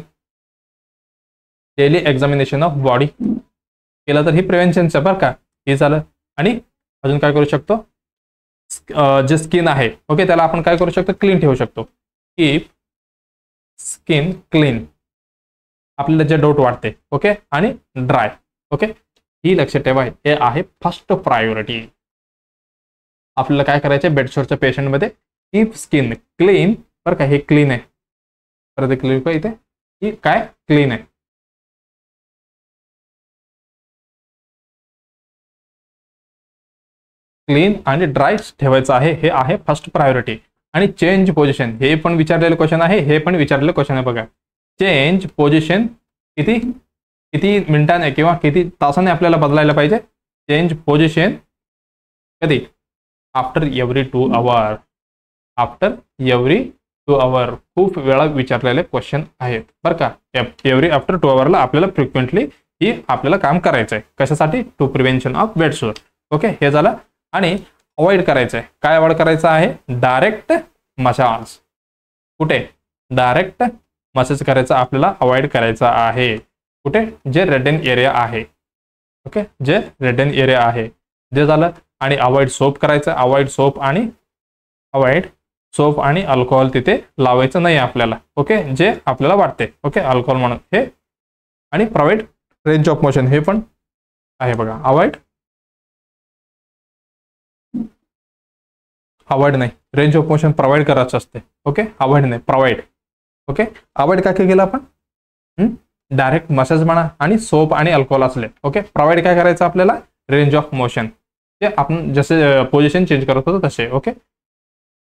ऑफ बॉडी केलं तर ही प्रिव्हेंशनचं बरं का, हे झालं. आणि अजून काय करू शकतो, जे स्किन आहे, ओके, त्याला आपण काय करू शकतो, क्लीन ठेवू शकतो. कीप स्किन क्लीन, आपल्याला जे डाऊट वाटते, ओके, आणि ड्राय, ओके, ही लक्षात ठेवा, हे आहे फर्स्ट प्रायोरिटी. आपल्याला काय करायचं बेडशोरच्या पेशंटमध्ये, कीप स्किन क्लीन, बरं का, हे क्लीन आहे, परत क्लीन का इथे, ही काय क्लीन आहे. क्लीन आणि ड्राय ठेवायचं आहे, हे आहे फर्स्ट प्रायोरिटी. आणि चेंज पोझिशन, हे पण विचारलेलं क्वेश्चन आहे, हे पण विचारलेलं क्वेश्चन आहे बघा. चेंज पोझिशन किती मिनिटाने किंवा किती तासाने आपल्याला बदलायला पाहिजे. चेंज पोझिशन कधी, आफ्टर एव्हरी 2 आवर, खूप वेळा विचारलेले क्वेश्चन आहेत बरं का. आफ्टर 2 आवरला आपल्याला फ्रिक्वेंटली ही आपल्याला काम करायचं आहे. कशासाठी, to prevention of bed sore, okay, हे झालं. आणि अवॉइड करायचं आहे, काय अवॉइड करायचं आहे, डायरेक्ट मसाज. कुठे, डायरेक्ट मसाज करायचा आपल्याला अवॉइड करायचा आहे. कुठे, जे रेडन एरिया आहे, ओके, जे रेडन एरिया आहे, जे झालं. आणि अवॉइड सोप करायचं, अवॉइड सोप आणि अल्कोहोल तिथे लावायचं नाही आपल्याला, ओके, जे आपल्याला वाटते, ओके, अल्कोहोल म्हणून हे. आणि प्रोव्हाइड रेंज ऑफ मोशन, हे पण आहे बघा. अवॉइड नाही, रेंज ऑफ मोशन प्रोव्हाइड करायचं असते, ओके, अवॉइड नाही, प्रोव्हाइड, ओके. अवॉइड काय केलं आपण, डायरेक्ट मसाज म्हणा आणि सोप आणि अल्कोहोल असले, ओके. प्रोव्हाइड काय करायचं आपल्याला, रेंज ऑफ मोशन, जे आपण जसे पोझिशन चेंज करत होतो तसे, okay.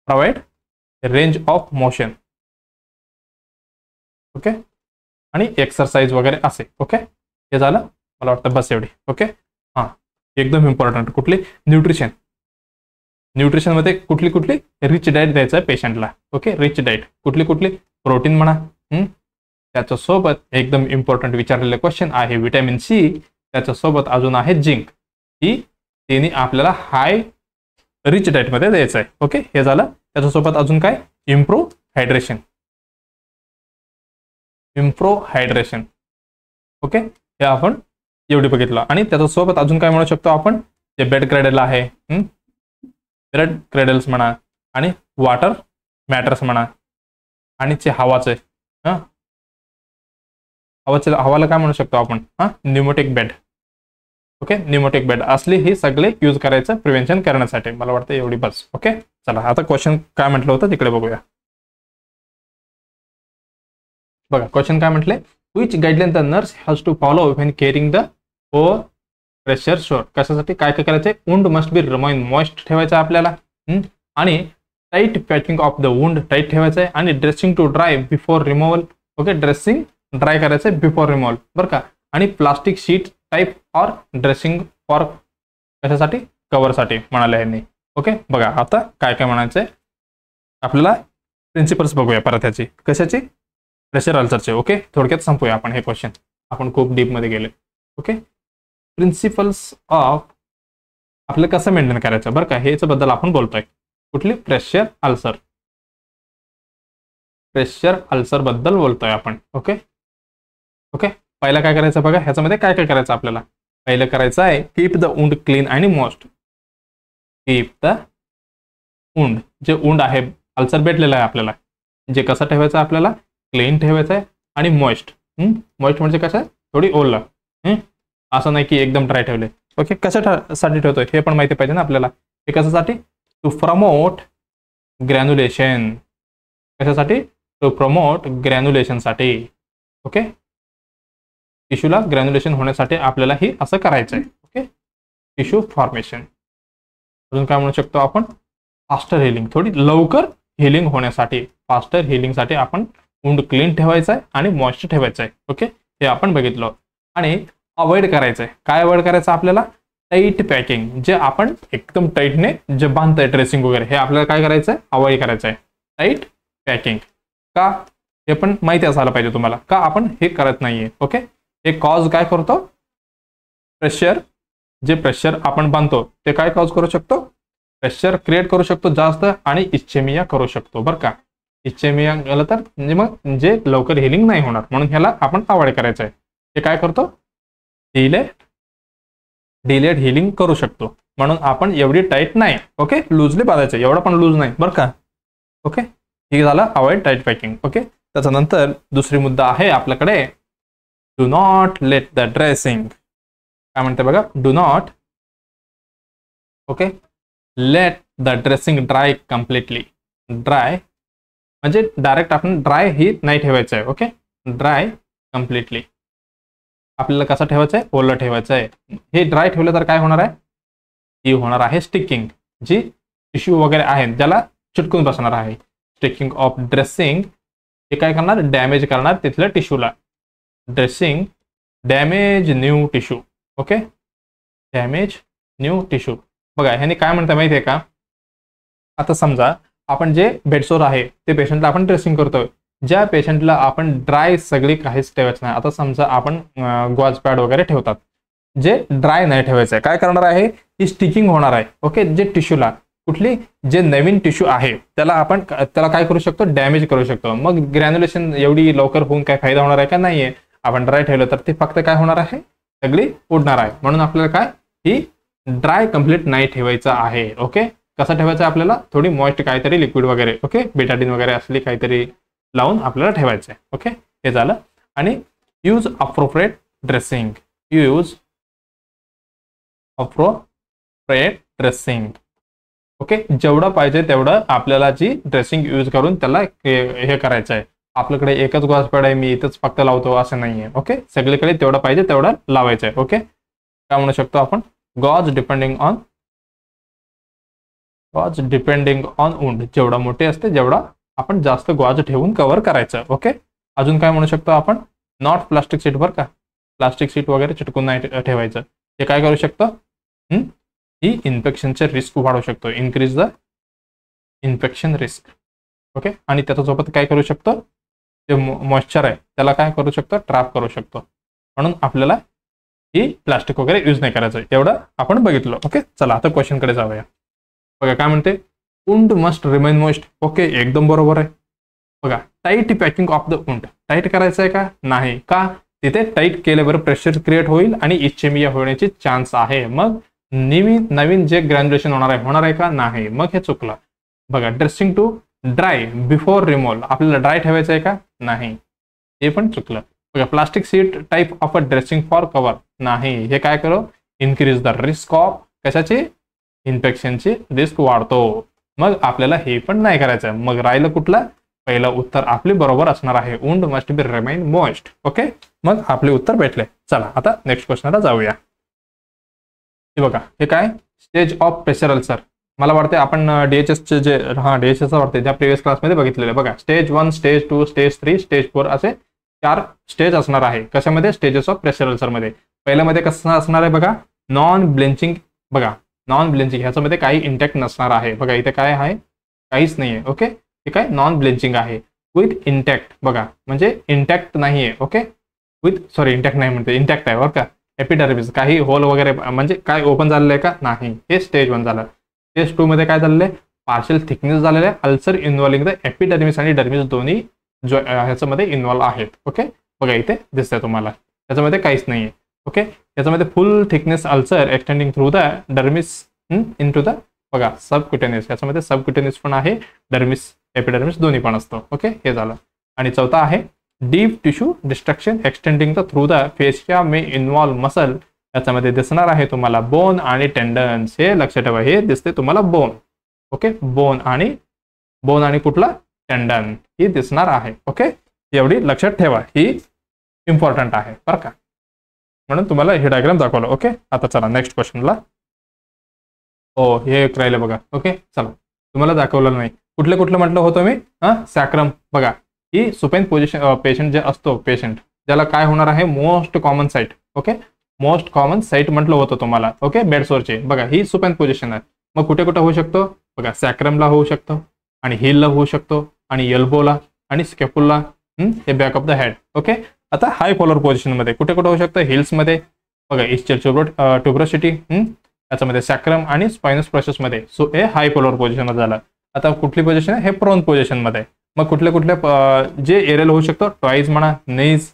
Provide range of motion, okay. आणि एक्सरसाइज वगैरे असे, ओके. हे झालं, मला वाटतं बस एवढी, ओके. हां, एकदम इम्पॉर्टंट, कुठली, न्यूट्रिशनमध्ये कुठली रिच डाएट द्यायचं आहे पेशंटला, ओके. रिच डाएट कुठली प्रोटीन म्हणा, त्याच्यासोबत एकदम इम्पॉर्टंट विचारलेले क्वेश्चन आहे विटॅमिन सी, त्याच्यासोबत अजून आहे झिंक. ही तिन्ही आपल्याला हाय रिच डाएटमध्ये द्यायचं आहे, ओके. हे झालं. त्याच्यासोबत अजून काय, इम्प्रूव्ह हायड्रेशन, ओके. हे आपण एवढी बघितलं. आणि त्याच्यासोबत अजून काय म्हणू शकतो आपण, जे बेड क्रेडल आहे, बेड क्रेडल्स म्हणा, आणि वॉटर मॅटर्स म्हणा, आणि जे हवाचे, हवाला काय म्हणू शकतो आपण, pneumatic bed, okay. Pneumatic bed असली ही सगळे यूज करायचं प्रिव्हेंशन करण्यासाठी. मला वाटतं एवढी बस, ओके. चला आता क्वेश्चन काय म्हटलं होतं तिकडे बघूया. बघा क्वेश्चन काय म्हटले, which guideline the nurse has to follow when caring the pressure sore. कशासाठी, काय करायचंय, wound must be remain moist ठेवायचं आपल्याला. आणि tight packing of the wound tight ठेवायचं आहे. आणि dressing to dry before removal, okay. Dressing dry करायचं बिफोर रिमूव्हल, बरं का. आणि plastic sheet type or dressing for, कशासाठी, कव्हरसाठी म्हणाले यांनी, ओके. बघा आता काय काय म्हणायचंय आपल्याला, प्रिन्सिपल्स बघूया परत ह्याची, कशाची, प्रेशर अल्सरचे, ओके. थोडक्यात संपूया आपण हे क्वेश्चन, आपण खूप डीपमध्ये गेले, ओके. प्रिन्सिपल्स ऑफ आपल्याला कसं मेंटेन करायचं बरं का, हेच बद्दल आपण बोलतोय. कुठली, प्रेशर अल्सर बद्दल बोलतोय आपण, ओके. पहिला काय करायचं बघा, ह्याच्यामध्ये काय काय करायचं आपल्याला. पहिलं करायचं आहे, कीप द वुंड क्लीन आणि मॉइस्ट. कीप द वुंड, जे वुंड आहे, अल्सर भेटलेला आहे आपल्याला, जे कसं ठेवायचं आपल्याला, क्लीन ठेवायचं आहे. आणि मॉइस्ट म्हणजे कसं, थोडी ओलं, असं नाही की एकदम ड्राय ठेवले, ओके. कशासाठी ठेवतोय हे पण माहिती पाहिजे ना आपल्याला. हे कशासाठी, टू प्रमोट ग्रॅन्युलेशन, कशासाठी, टू प्रमोट ग्रॅन्युलेशनसाठी, ओके. टिश्यूला ग्रॅन्युलेशन होण्यासाठी आपल्याला ही असं करायचं आहे, ओके. Tissue formation. अजून काय म्हणू शकतो आपण, फास्टर हिलिंग, थोडी लवकर हिलिंग होण्यासाठी, फास्टर हिलिंगसाठी आपण वुंड क्लीन ठेवायचं आहे आणि मॉइश्चर ठेवायचं आहे, ओके. हे आपण बघितलं. आणि अवॉइड करायचं आहे, काय अवॉइड करायचं आपल्याला, टाईट पॅकिंग, जे आपण एकदम टाईटने जे बांधतंय ड्रेसिंग वगैरे, हे आपल्याला काय करायचं आहे, अवॉइड करायचं आहे. टाईट पॅकिंग का, हे पण माहिती असायला पाहिजे तुम्हाला, का आपण हे करत नाहीये, ओके. हे कॉज काय करतो, प्रेशर, जे प्रेशर आपण बांधतो ते काय कॉज करू शकतो, प्रेशर क्रिएट करू शकतो जास्त आणि इच्छेमिया करू शकतो बरं का. इच्छेमिया गेलं तर म्हणजे मग जे लवकर हिलिंग नाही होणार, म्हणून ह्याला आपण अवॉइड करायचं आहे. ते काय करतो, डिलेड हिलिंग करू शकतो, म्हणून आपण एवढी टाईट नाही, ओके, लूजली बांधायचं, एवढा पण लूज नाही बरं का. ओके, हे झालं अवॉइड टाईट पॅकिंग. ओके, त्याच्यानंतर दुसरी मुद्दा आहे आपल्याकडे, do not let the dressing, काय म्हणते बघा, do not, okay, let the dressing dry completely. Dry म्हणजे डायरेक्ट आपण ड्राय ही नाही ठेवायचं आहे. ओके, ड्राय कम्प्लिटली आपल्याला कसं ठेवायचं आहे, ओलं ठेवायचं आहे. हे ड्राय ठेवलं तर काय होणार आहे, ही होणार आहे स्टिकिंग, जी टिश्यू वगैरे आहेत ज्याला चिटकून बसणार आहे. स्टिकिंग ऑफ ड्रेसिंग हे काय करणार, डॅमेज करणार तिथल्या टिश्यूला. Dressing damage new tissue. Okay, damage new tissue. बघा ह्याने काय म्हणता माहिती आहे का, आता समजा आपण जे बेडसोर आहे ते पेशंटला आपण ड्रेसिंग करतोय, ज्या पेशंटला आपण ड्राय सगळी काहीच ठेवायचं नाही. आता समजा आपण गॉज पॅड वगैरे ठेवतात, जे ड्राय नाही ठेवायचं आहे, काय करणार आहे, ही स्टिकिंग होणार आहे. ओके, जे टिश्यूला कुठली जे नवीन टिश्यू आहे त्याला आपण त्याला काय करू शकतो, डॅमेज करू शकतो. मग ग्रॅन्युलेशन एवढी लवकर होऊन काय फायदा होणार आहे का, नाहीये. आपण ड्राय ठेवलं तर ते फक्त काय होणार आहे, सगळी उडणार आहे. म्हणून आपल्याला काय, ही ड्राय कम्प्लीट नाही ठेवायचं आहे. ओके, कसं ठेवायचं आपल्याला, थोडी मॉइस्ट काहीतरी लिक्विड वगैरे, ओके, बेटाडीन वगैरे असली काहीतरी लावून आपल्याला ठेवायचं आहे. ओके, हे झालं. आणि use appropriate dressing, use appropriate dressing. Okay, जेवढं पाहिजे तेवढं आपल्याला जी ड्रेसिंग यूज करून त्याला हे करायचं आहे. आपल्याकडे एकच गॉज पॅड आहे, मी इथंच फक्त लावतो असं नाहीये. ओके, सगळीकडे तेवढं पाहिजे तेवढं लावायचं आहे. ओके, काय म्हणू शकतो आपण, गॉज डिपेंडिंग ऑन वुंड, जेवढा मोठे असते जेवढा आपण जास्त गॉज ठेवून कव्हर करायचं. ओके, अजून काय म्हणू शकतो आपण, नॉट प्लास्टिक सीट बरं का, प्लास्टिक सीट वगैरे चिटकून नाही ठेवायचं. हे काय करू शकतं, ही इन्फेक्शनचे रिस्क वाढवू शकतो, increase the infection risk. Okay, आणि त्याच्यासोबत काय करू शकतो, जे मॉइश्चर आहे त्याला काय करू शकतो, ट्रॅप करू शकतो. म्हणून आपल्याला ही प्लास्टिक वगैरे यूज नाही करायचं, एवढं आपण बघितलं. ओके, चला आता क्वेश्चनकडे जाऊया. बघा काय म्हणते, wound must remain moist. Okay, एकदम बरोबर आहे. बघा, tight packing of the wound, tight करायचं आहे का, नाही का, तिथे टाईट केल्यावर प्रेशर क्रिएट होईल आणि इच्छेमिया होण्याची चान्स आहे. मग नवीन जे ग्रॅन्युलेशन होणार आहे का, नाही, मग हे चुकलं. बघा, dressing to dry before removal, आपल्याला ड्राय ठेवायचं आहे का, नाही, हे पण चुकलं. बघा, plastic sheet type of a dressing for cover, नाही, हे काय करू, इन्क्रीज द रिस्क ऑफ कशाची, इन्फेक्शनची रिस्क वाढतो. मग आपल्याला हे पण नाही करायचं. मग राहिलं कुठलं, पहिलं उत्तर आपले बरोबर असणार आहे, wound must be remain moist. Okay, मग आपले उत्तर भेटले. चला आता नेक्स्ट क्वेश्चनला जाऊया. हे बघा, हे काय, स्टेज ऑफ प्रेशर अल्सर. मला वाटते आपण डीएचएसचे जे डीएचएस वाटते त्या प्रिव्हियस क्लासमध्ये बघितलेले. बघा, स्टेज 1, स्टेज 2, स्टेज 3, स्टेज 4 असे 4 स्टेज असणार आहे. कशामध्ये, स्टेजेस ऑफ प्रेशर अल्सरमध्ये. पहिल्यामध्ये कसं असणार आहे बघा, नॉन ब्लेंचिंग. बघा, नॉन ब्लेंचिंग ह्याच्यामध्ये काही इंटॅक्ट नसणार आहे. बघा इथे काय आहे, काहीच नाहीये. ओके, हे काय, नॉन ब्लेंचिंग आहे. विथ इंटॅक्ट, बघा म्हणजे इंटॅक्ट नाहीये. ओके, इंटॅक्ट नाही म्हणते, इंटॅक्ट आहे बरं का. एपिडर्मिस, काही होल वगैरे म्हणजे काय ओपन झालेलं आहे का, नाही. हे स्टेज 1 झालं. स्टेज 2 मध्ये काय झालेलं आहे, पार्शियल थिकनेस झालेलं आहे. अल्सर इन्व्हॉल्विंग द एपिडर्मिस आणि डर्मिस दोन्ही जो ह्याच्यामध्ये इन्व्हॉल्व आहेत. ओके, बघा इथे दिसतंय तुम्हाला, त्याच्यामध्ये काहीच नाहीये. ओके, याच्यामध्ये full thickness ulcer extending through the dermis into the, बघा, सबक्युटेनियस, याच्यामध्ये सबक्युटेनियस पण आहे, डर्मिस एपिडर्मिस दोन्ही पण असतं. ओके, हे झालं. आणि चौथा आहे deep tissue destruction extending the through the fascia may involve muscle. याच्यामध्ये दिसणार आहे तुम्हाला बोन आणि टेंडन्स. हे लक्षात ठेवा, हे दिसते तुम्हाला बोन. ओके, बोन आणि कुठला, टेंडन, ही दिसणार आहे. ओके, एवढी लक्षात ठेवा, ही इम्पॉर्टंट आहे बरं का, म्हणून तुम्हाला हे डायग्राम दाखवलं. ओके, आता चला नेक्स्ट क्वेश्चनला. हो, हे एक राहिलं बघा. ओके, चला, तुम्हाला दाखवलं नाही, कुठलं म्हटलं होतं मी, सॅक्रम. बघा, ही सुपेन पोझिशन पेशंट जे असतो, पेशंट ज्याला काय होणार आहे, most common site. Okay, most common site म्हटलं होतं तुम्हाला. ओके, बेडसोरचे. बघा, ही सुपेन पोझिशन आहे. मग कुठे होऊ शकतो, बघा, सॅक्रमला होऊ शकतो, आणि हिलला होऊ शकतो, आणि एल्बोला, आणि स्केपुलला, हे back of the head. Okay, आता हाय पोलर पोझिशन मध्ये कुठे कुठे होऊ शकतं, हिल्स मध्ये बघा, इस्चियल ट्युब्रोसिटी, त्याच्यामध्ये सॅक्रम आणि स्पायनस प्रोसेस मध्ये. सो हे हाय पोलर पोझिशन मध्ये झालं. आता कुठली पोझिशन आहे, हे प्रोन पोझिशन मध्ये. मग कुठल्या कुठल्या जे एरियल होऊ शकतो, टॉईज म्हणा, नीज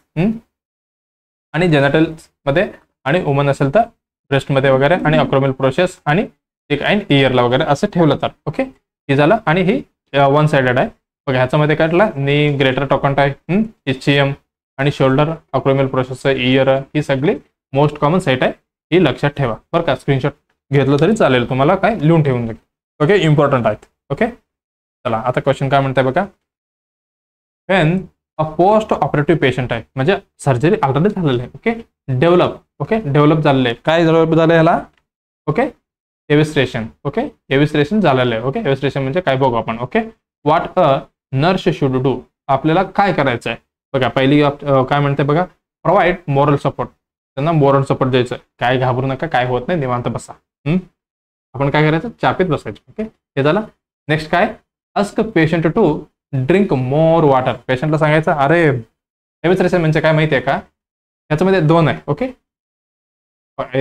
आणि जेनेटल्स मध्ये, आणि वुमन असेल तर ब्रेस्ट मध्ये वगैरे, आणि अक्रोमियल प्रोसेस आणि एक अँड इयरला वगैरे असं ठेवलं तर. ओके, हे झालं. आणि ही वन साइडेड आहे बघा. ह्याच्यामध्ये काय ठरला, नी, ग्रेटर टोकंटाय, इस्चियम आणि शोल्डर, अक्रोमियल प्रोसेस, इयर, ही सगळी मोस्ट कॉमन साईट आहे, ही लक्षात ठेवा बरं का. स्क्रीनशॉट घेतलं तरी चालेल, तुम्हाला काय लिहून ठेवून द्या. ओके, इम्पॉर्टंट आहेत. ओके, चला आता क्वेश्चन काय म्हणताय बघा. When a post operative patient आहे, म्हणजे सर्जरी ऑलरेडी झालेलं आहे. Okay, develop. ओके, डेव्हलप झालेलं आहे. काय डेव्हलप झालं ह्याला, ओके, एविस्ट्रेशन. ओके, एविस्ट्रेशन झालेलं आहे. ओके, एविस्ट्रेशन म्हणजे काय बघू आपण. Okay, what a nurse should do, आपल्याला काय करायचं आहे बघा. पहिली काय म्हणते बघा, प्रोव्हाइड मोरल सपोर्ट, त्यांना मोरल सपोर्ट द्यायचं. काय घाबरू नका, काय होत नाही, निवांत बसा. आपण काय करायचं, चापीत बसायचं. ओके, हे झालं. नेक्स्ट काय, ask patient to drink more water, पेशंटला सांगायचं अरे एविस्ट्रेशन म्हणजे काय माहिती आहे का, याच्यामध्ये दोन आहे. ओके,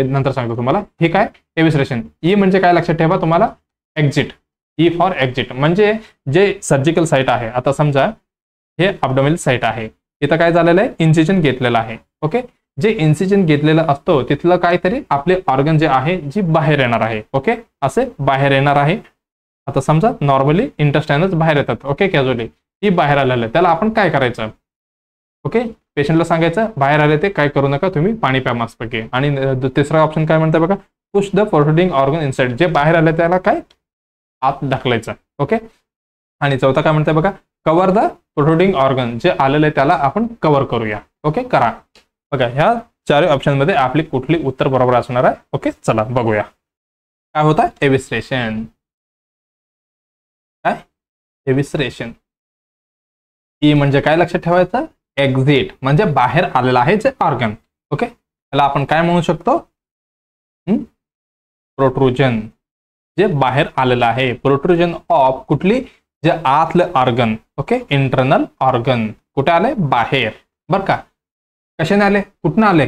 नंतर सांगतो तुम्हाला. हे काय एविस्ट्रेशन, ई म्हणजे काय लक्षात ठेवा तुम्हाला, एक्झिट. ई फॉर एक्झिट म्हणजे जे सर्जिकल साईट आहे. आता समजा हे अब्डोमिनल साईट आहे, इथं काय झालेलं आहे, इन्सिजन घेतलेलं आहे. ओके, जे इन्सिजन घेतलेलं असतो तिथलं काहीतरी आपले ऑर्गन जे आहे जी बाहेर येणार आहे. ओके, असे बाहेर येणार आहे. आता समजा नॉर्मली इंटेस्टाइनच बाहेर येतात. ओके, कॅज्युअली ही बाहेर आलेलं आहे, त्याला आपण काय करायचं. ओके, पेशंटला सांगायचं बाहेर आले ते काय करू नका, तुम्ही पाणी प्या मस्तपैकी. आणि तिसरा ऑप्शन काय म्हणतं बघा, पुश द प्रोट्रुडिंग ऑर्गन इनसाइड, जे बाहेर आले त्याला काय आत ढकलायचं. ओके, आणि चौथा काय म्हणतंय बघा, कव्हर द प्रोट्रुडिंग ऑर्गन, जे आलेलं आहे त्याला आपण कव्हर करूया. ओके, करा. बघा ह्या चार ऑप्शन मध्ये आपली कुठली उत्तर बरोबर असणार आहे. ओके, चला बघूया काय होतं. एविस्ट्रेशन, काय एविस्ट्रेशन. ई म्हणजे काय लक्षात ठेवायचं, एक्झिट म्हणजे बाहेर आलेलं आहे जे ऑर्गन. ओके, त्याला आपण काय म्हणू शकतो, प्रोट्रुजन, जे बाहेर आलेलं आहे. प्रोट्रुजन ऑफ कुठली, जे आतले ऑर्गन. ओके, इंटरनल ऑर्गन कुठे आले, बाहेर. बरं का, कशाने आले, कुठनं आले,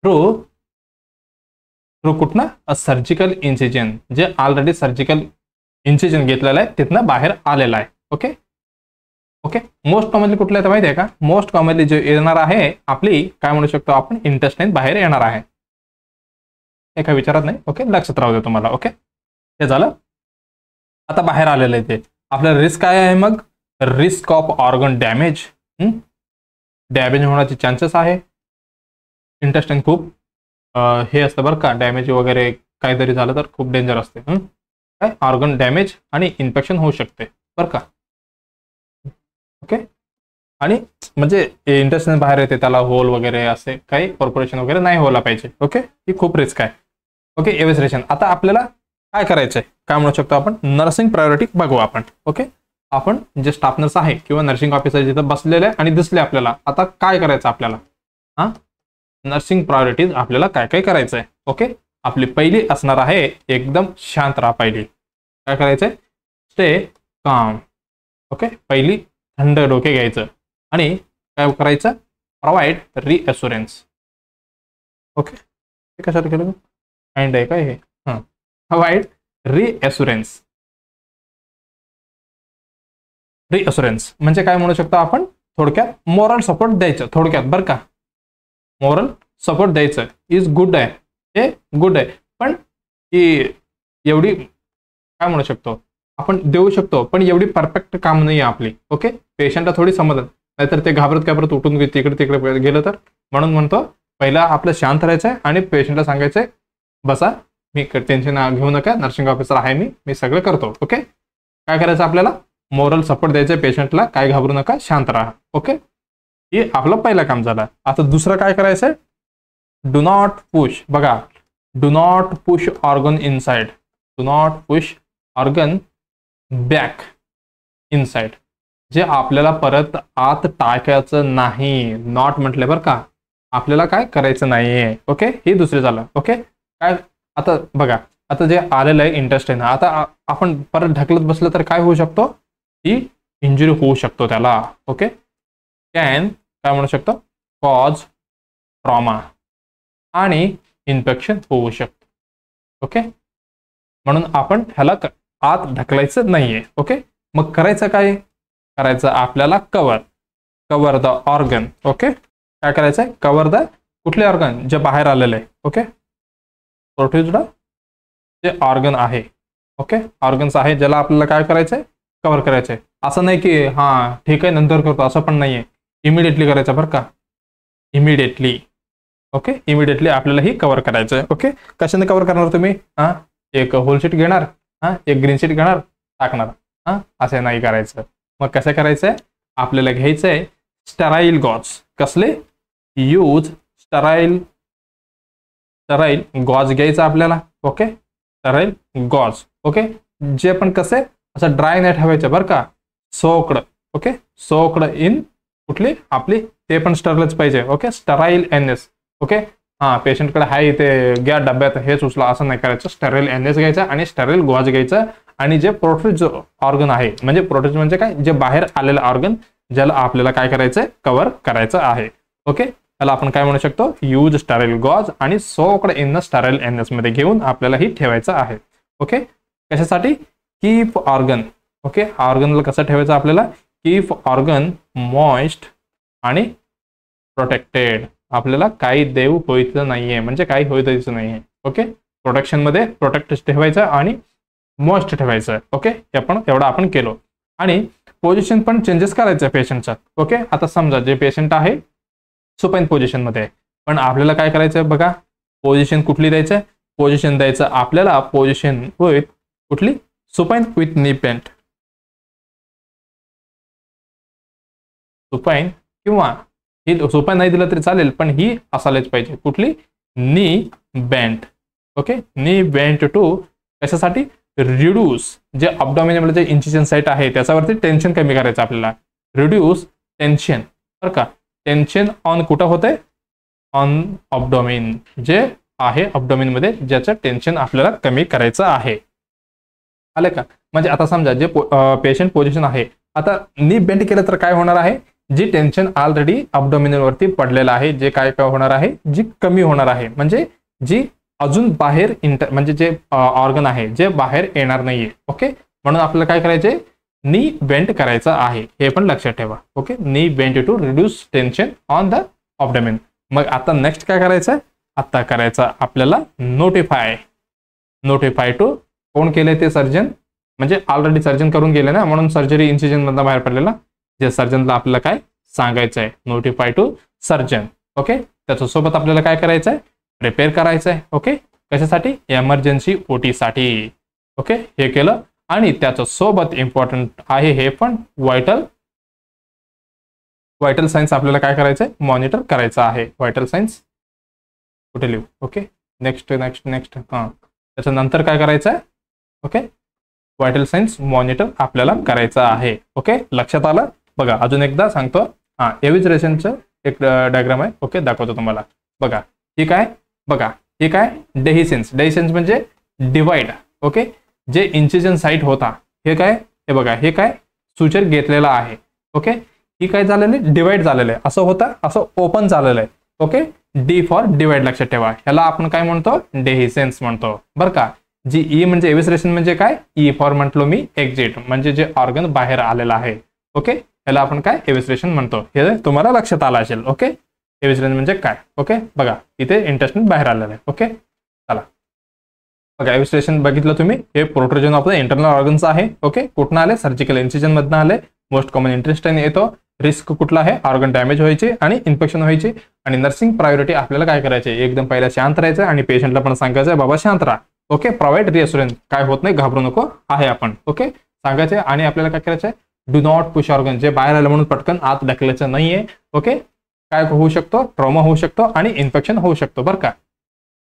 थ्रू कुठनं, अ सर्जिकल इन्सिजन, जे ऑलरेडी सर्जिकल इन्सिजन घेतलेलं आहे तिथनं बाहेर आलेलं आहे. ओके, ओके, मोस्ट कॉमनली कुठलं आहे माहिती आहे का, मोस्ट कॉमनली जे येणार आहे आपली काय म्हणू शकतो आपण, इंटेस्टाइन बाहेर येणार आहे. हे काय विचारत नाही. ओके, लक्षात राहू दे तुम्हाला. ओके, हे झालं. आता बाहेर आलेलं आहे ते आपल्याला रिस्क काय आहे, मग risk of organ damage, damage होण्याचे चान्सेस आहे. इंटेस्टाइन खूप हे असतं बरं का, डॅमेज वगैरे काहीतरी झालं तर खूप डेंजर असते. काय ऑर्गन डॅमेज आणि इन्फेक्शन होऊ शकते बरं का. ओके, आणि म्हणजे इंटेस्टाइन बाहेर येते त्याला होल वगैरे असे काही कॉर्पोरेशन वगैरे नाही व्हायला पाहिजे. ओके, ही खूप रिस्क आहे. ओके, एविस्ट्रेशन. आता आपल्याला काय करायचंय, काय म्हणू शकतो आपण, नर्सिंग प्रायोरिटी बघू आपण. ओके, आपण जे स्टाफ नर्स आहे किंवा नर्सिंग ऑफिसर जिथं बसलेले आणि दिसले आपल्याला, आता काय करायचं आपल्याला, नर्सिंग प्रायोरिटीज आपल्याला काय काय करायचं आहे. ओके, आपली पहिली असणार आहे एकदम शांत राहा. पहिली काय करायचंय, स्टे काम. ओके, पहिली थंड डोके घ्यायचं आणि काय करायचं, प्रोव्हाइड रिअश्युरन्स. ओके, हे कशात केलं, माइंड आहे काय हे, प्रोव्हाइड रिअश्युरन्स. रिअश्युरन्स म्हणजे काय म्हणू शकतो आपण, थोडक्यात मोरल सपोर्ट द्यायचं. थोडक्यात बरं का, मोरल सपोर्ट द्यायचं. इज गुड आहे, हे गुड आहे, पण ही एवढी काय म्हणू शकतो आपण देऊ शकतो, पण एवढी परफेक्ट काम नाही आहे आपली. ओके, पेशंटला थोडी समजत, नाहीतर ते घाबरत उठून तिकडे तिकडे गेलं तर. म्हणून म्हणतो पहिला आपलं शांत राहायचंय आणि पेशंटला सांगायचंय बसा, मी टेन्शन घेऊ नका, नर्सिंग ऑफिसर आहे मी सगळं करतो. ओके, काय करायचं आपल्याला, मोरल सपोर्ट द्यायचं पेशंटला, काय घाबरू नका, शांत राहा. ओके, हे आपलं पहिलं काम झालं. आता दुसरं काय करायचंय, डू नॉट पुश. बघा, do not push organ inside, do not push organ back inside, जे आपल्याला परत आत टाकायचं नाही. नॉट म्हटलं बरं का, आपल्याला काय करायचं नाहीये. ओके, हे दुसरे झालं. ओके, काय आता बघा, आता जे आलेलं आहे इंटेस्टाइन, आता आपण परत ढकलत बसलं तर काय होऊ शकतो, ही इंजुरी होऊ शकतो त्याला. ओके, कॅन काय म्हणू शकतो, कॉज ट्रॉमा आणि इन्फेक्शन होऊ शकतं. ओके, म्हणून आपण ह्याला आत ढकलायचं नाहीये. ओके, मग करायचं काय? करायचं आपल्याला कव्हर द ऑर्गन. ओके, काय करायचंय? कव्हर द कुठले ऑर्गन? जे बाहेर आलेले आहे. ओके, प्रोड्युस्ड जे ऑर्गन आहे. ओके, ऑर्गन्स आहे ज्याला आपल्याला काय करायचंय? कव्हर करायचंय. असं नाही की हा ठीक आहे नंतर करतो, असं पण नाहीये. इमिडिएटली करायचं बरं का, इमिडिएटली. ओके, इमिडिएटली आपल्याला ही कव्हर करायचंय. ओके, कशाने कव्हर करणार तुम्ही? एक होल शीट घेणार, एक ग्रीन शीट घेणार, टाकणार. असं नाही करायचं. मग कसं करायचंय? आपल्याला घ्यायचंय स्टराईल गॉज. कसले? यूज स्टराईल गॉज घ्यायचं आपल्याला. Okay, sterile gauge. ओके, जे पण कसे असं ड्राय नाही ठेवायचं बरं का, सोक्ड. ओके, सोक्ड इन कुठली आपली ते पण स्टरलच पाहिजे. Okay, sterile NS. ओके, पेशंटकडे हाय ते घ्या डब्यात हेच उचला असं नाही करायचं. स्टराईल NS घ्यायचा आणि स्टराईल गॉज घ्यायचं. आणि जे प्रोड्यूस ऑर्गन आहे, म्हणजे प्रोड्यूस म्हणजे काय? जे बाहेर आलेलं ऑर्गन ज्याला आपल्याला काय करायचंय? कव्हर करायचं आहे. ओके, त्याला आपण काय म्हणू शकतो? यूज स्टराईल गॉज आणि सोक्ड इन स्टराईल NS मध्ये घेऊन आपल्याला ही ठेवायचं आहे. ओके, कशासाठी? Keep organ. ओके, ऑर्गनला कसं ठेवायचं आपल्याला? कीप ऑर्गन मॉइस्ट आणि प्रोटेक्टेड. आपल्याला काही देऊ व्हायचं नाहीये, म्हणजे काही व्हायचं नाहीये. ओके, प्रोटेक्शन मध्ये प्रोटेक्ट ठेवायचं आणि मॉइस्ट ठेवायचं. ओके, हे पण एवढं आपण केलो. आणि पोझिशन पण चेंजेस करायचं पेशंटचा. ओके, आता समजा जे पेशंट आहे सुपाईन पोझिशन मध्ये, पण आपल्याला काय करायचं बघा? पोझिशन कुठली द्यायचं? पोझिशन द्यायचं आपल्याला पोझिशन विथ कुठली? सुपाईन विथ नी बेंट. सुपाईन किंवा ही सुपाईन नाही दिलं तरी चालेल, पण ही असायलाच पाहिजे. कुठली? नी bent. Okay, knee bent to कशासाठी? रिड्यूस जे अब्डॉमिनल जे इन्सिजन साईट आहे त्याच्यावरती टेन्शन कमी करायचं आपल्याला. रिड्यूस टेन्शन बरं का. टेन्शन ऑन कुठं होतंय? ऑन अब्डॉमिन. जे आहे अब्डॉमिन मध्ये ज्याचं टेन्शन आपल्याला कमी करायचं आहे. आले का? म्हणजे आता समजा जे पेशंट पोझिशन आहे, आता नी बेंट केलं तर काय होणार आहे? जी टेन्शन ऑलरेडी अब्डॉमिनल वरती पडलेलं आहे जे काय होणार आहे? जी कमी होणार आहे. म्हणजे जी अजून बाहेर म्हणजे जे ऑर्गन आहे जे बाहेर येणार नाहीये. ओके, म्हणून आपल्याला काय करायचे? नी बेंट करायचं आहे. हे पण लक्षात ठेवा. Okay, knee bent to reduce tension on the abdomen. मग आता नेक्स्ट काय करायचं? आता करायचं आपल्याला नोटिफाय टू कोण केले? ते सर्जन. म्हणजे ऑलरेडी सर्जन करून गेले ना, म्हणून सर्जरी इन्सिजन मधला बाहेर पडलेला. जे सर्जनला आपल्याला काय सांगायचं आहे? Notify to surgeon. ओके, त्याच्यासोबत आपल्याला काय करायचं आहे? प्रिपेअर करायचं आहे. ओके, कशासाठी? एमर्जन्सी OT साठी. ओके, हे केलं. आणि त्याच्या सोबत इम्पॉर्टंट आहे हे पण व्हायटल सायन्स आपल्याला काय करायचंय? मॉनिटर करायचं आहे. व्हायटल सायन्स कुठे लिहू? ओके, नेक्स्ट त्याच्यानंतर काय करायचं आहे? ओके, व्हायटल सायन्स मॉनिटर आपल्याला करायचं आहे. ओके, लक्षात आलं? बघा अजून एकदा सांगतो. एव्हिजरेशनचं एक डायग्राम आहे. ओके, दाखवतो तुम्हाला. बघा ही काय? बघा हे काय? डेहिसेन्स. डेहिसेन्स म्हणजे डिवाइड. ओके, जे इन्सिजन साईट होता हे काय? हे बघा हे काय? सुचर घेतलेला आहे. ओके, ही काय झालेलं आहे? डिवाइड झालेलं आहे. असं होतं, असं ओपन झालेलं आहे. ओके, डी फॉर डिवाइड लक्षात ठेवा. ह्याला आपण काय म्हणतो? डेहिसेन्स म्हणतो बरं का. जी ई म्हणजे एव्हिजरेशन म्हणजे काय? ई फॉर म्हटलो मी एक्झिट, म्हणजे जे ऑर्गन बाहेर आलेला आहे. ओके, ह्याला आपण काय? एव्हिजरेशन म्हणतो. हे तुम्हाला लक्षात आलं असेल. ओके, एव्हिजरेशन म्हणजे काय? ओके, बघा इथे इंटेस्टाइन बाहेर आलेलं आहे. ओके, चला बघा एव्हिजरेशन बघितलं तुम्ही. हे प्रोट्रुजन ऑफ द इंटरनल ऑर्गन्स आहे. ओके, कुठनं आले? सर्जिकल इन्सिजन मधनं आले. मोस्ट कॉमन इंटेस्टाइन येतो. रिस्क कुठला आहे? ऑर्गन डॅमेज व्हायची आणि इन्फेक्शन व्हायची. आणि नर्सिंग प्रायोरिटी आपल्याला काय करायचे? एकदम पहिला शांत राहायचं आणि पेशंटला पण सांगायचं बाबा शांत राहा. ओके, प्रोव्हाइड रिअश्युरन्स, काय होत नाही, घाबरू नको आहे आपण. ओके, सांगायचे. आणि आपल्याला काय करायचं? Do not push organ. जे बाहेर आलं म्हणून पटकन आत ढकलायचं नाहीये. ओके, काय होऊ शकतो? ट्रॉमा होऊ शकतो आणि इन्फेक्शन होऊ शकतो बरं का.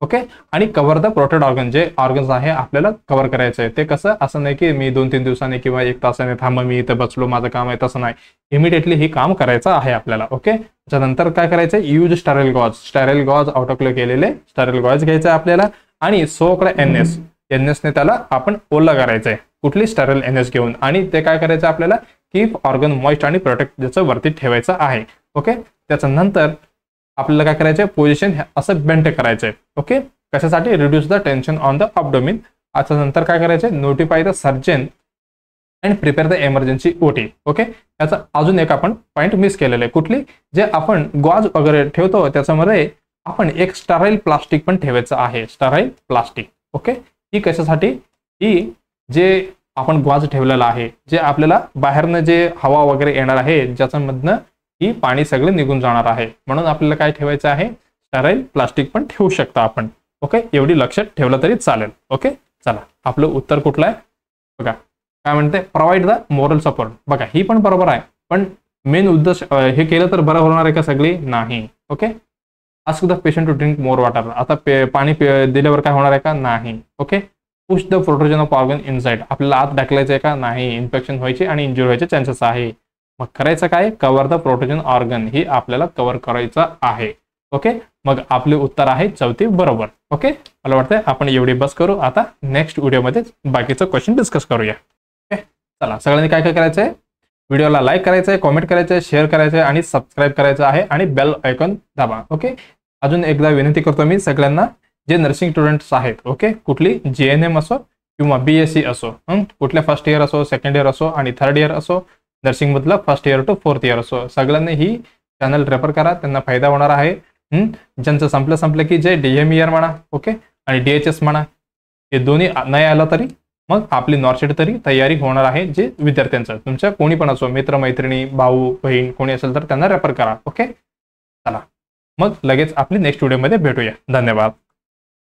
ओके, आणि कव्हर द प्रोटेक्ट ऑर्गन. जे ऑर्गन्स आहे आपल्याला कव्हर करायचं आहे. ते कसं? असं नाही की मी 2-3 दिवसांनी किंवा 1 तासाने थांबा मी इथं बसलो माझं काम आहे, तसं नाही. इमिडिएटली हे काम करायचं आहे आपल्याला. ओके, त्याच्यानंतर काय करायचं? Use sterile gauze. Sterile gauze autoclave केलेले स्टराईल गॉज घ्यायचं आपल्याला. आणि सोकडे NS ने त्याला आपण ओला करायचंय. कुठली? स्टराईल NS घेऊन. आणि ते काय करायचं आपल्याला? कीप ऑर्गन मॉइस्ट आणि प्रोटेक्ट ज्याचं वरती ठेवायचं आहे. ओके, त्याच्यानंतर आपल्याला काय करायचंय, पोझिशन असं बेंट करायचंय. ओके, कशासाठी, reduce the tension on the abdomen. आता नंतर काय करायचंय, notify the surgeon and prepare the emergency OT. Okay, याचा अजून एक आपण पॉईंट मिस केलेलं आहे. कुठली, जे आपण गॉज वगैरे ठेवतो त्याच्यामध्ये आपण एक स्टराईल प्लास्टिक पण ठेवायचं आहे. Sterile plastic. ओके, ही कशासाठी, ही जे आपण गॉज ठेवलेला आहे, जे आपल्याला बाहेरनं जे हवा वगैरे येणार आहे ज्याच्यामधनं ही पाणी सगळं निघून जाणार आहे, म्हणून आपल्याला काय ठेवायचं आहे, स्टराईल प्लास्टिक पण ठेवू शकता आपण. ओके, एवढी लक्षात ठेवलं तरी चालेल. ओके, चला आपलं उत्तर कुठलं आहे बघा. काय म्हणते, प्रोव्हाइड द मोरल सपोर्ट. बघा ही पण बरोबर आहे, पण मेन उद्देश हे केलं तर बरं होणार आहे का, सगळी नाही. Okay, ask the patient to drink more water. आता पाणी दिल्यावर काय होणार आहे का, नाही. Okay, push the protrusion of organ inside. आपल्याला आत ढकलायचं आहे का, नाही. इन्फेक्शन व्हायचे आणि इंजुरी व्हायचे चान्सेस आहे. मग करायचं काय, कव्हर द प्रोट्रुजन ऑर्गन. ही आपल्याला कव्हर करायचं आहे. ओके, मग आपले उत्तर आहे चौथी बरोबर. ओके, मला वाटतं आपण एवढी बस करू. आता नेक्स्ट व्हिडिओमध्ये बाकीचं क्वेश्चन डिस्कस करूया. ओके, चला सगळ्यांनी काय काय करायचं आहे, व्हिडिओला लाईक करायचं आहे, कॉमेंट करायचं आहे, शेअर करायचं आहे आणि सबस्क्राईब करायचं आहे आणि बेल आयकॉन दाबा. ओके, अजून एकदा विनंती करतो मी सगळ्यांना, जे नर्सिंग स्टुडंट्स आहेत, ओके, कुठली JNM असो किंवा BSc असो, कुठल्या फर्स्ट इयर असो, सेकंड इयर असो आणि थर्ड इयर असो, नर्सिंग मधलं first year to fourth year असो, सगळ्यांनी ही चॅनल रेफर करा, त्यांना फायदा होणार आहे. ज्यांचं संपलं की जे DMER म्हणा, ओके, आणि DHS म्हणा, हे दोन्ही नाही आलं तरी मग आपली नॉर्सिट तरी तयारी होणार आहे. जे विद्यार्थ्यांचं, तुमच्या कोणी पण असो, मित्र मैत्रिणी, भाऊ बहीण कोणी असेल तर त्यांना रेफर करा. ओके, चला मग लगेच आपली नेक्स्ट व्हिडिओमध्ये भेटूया. धन्यवाद.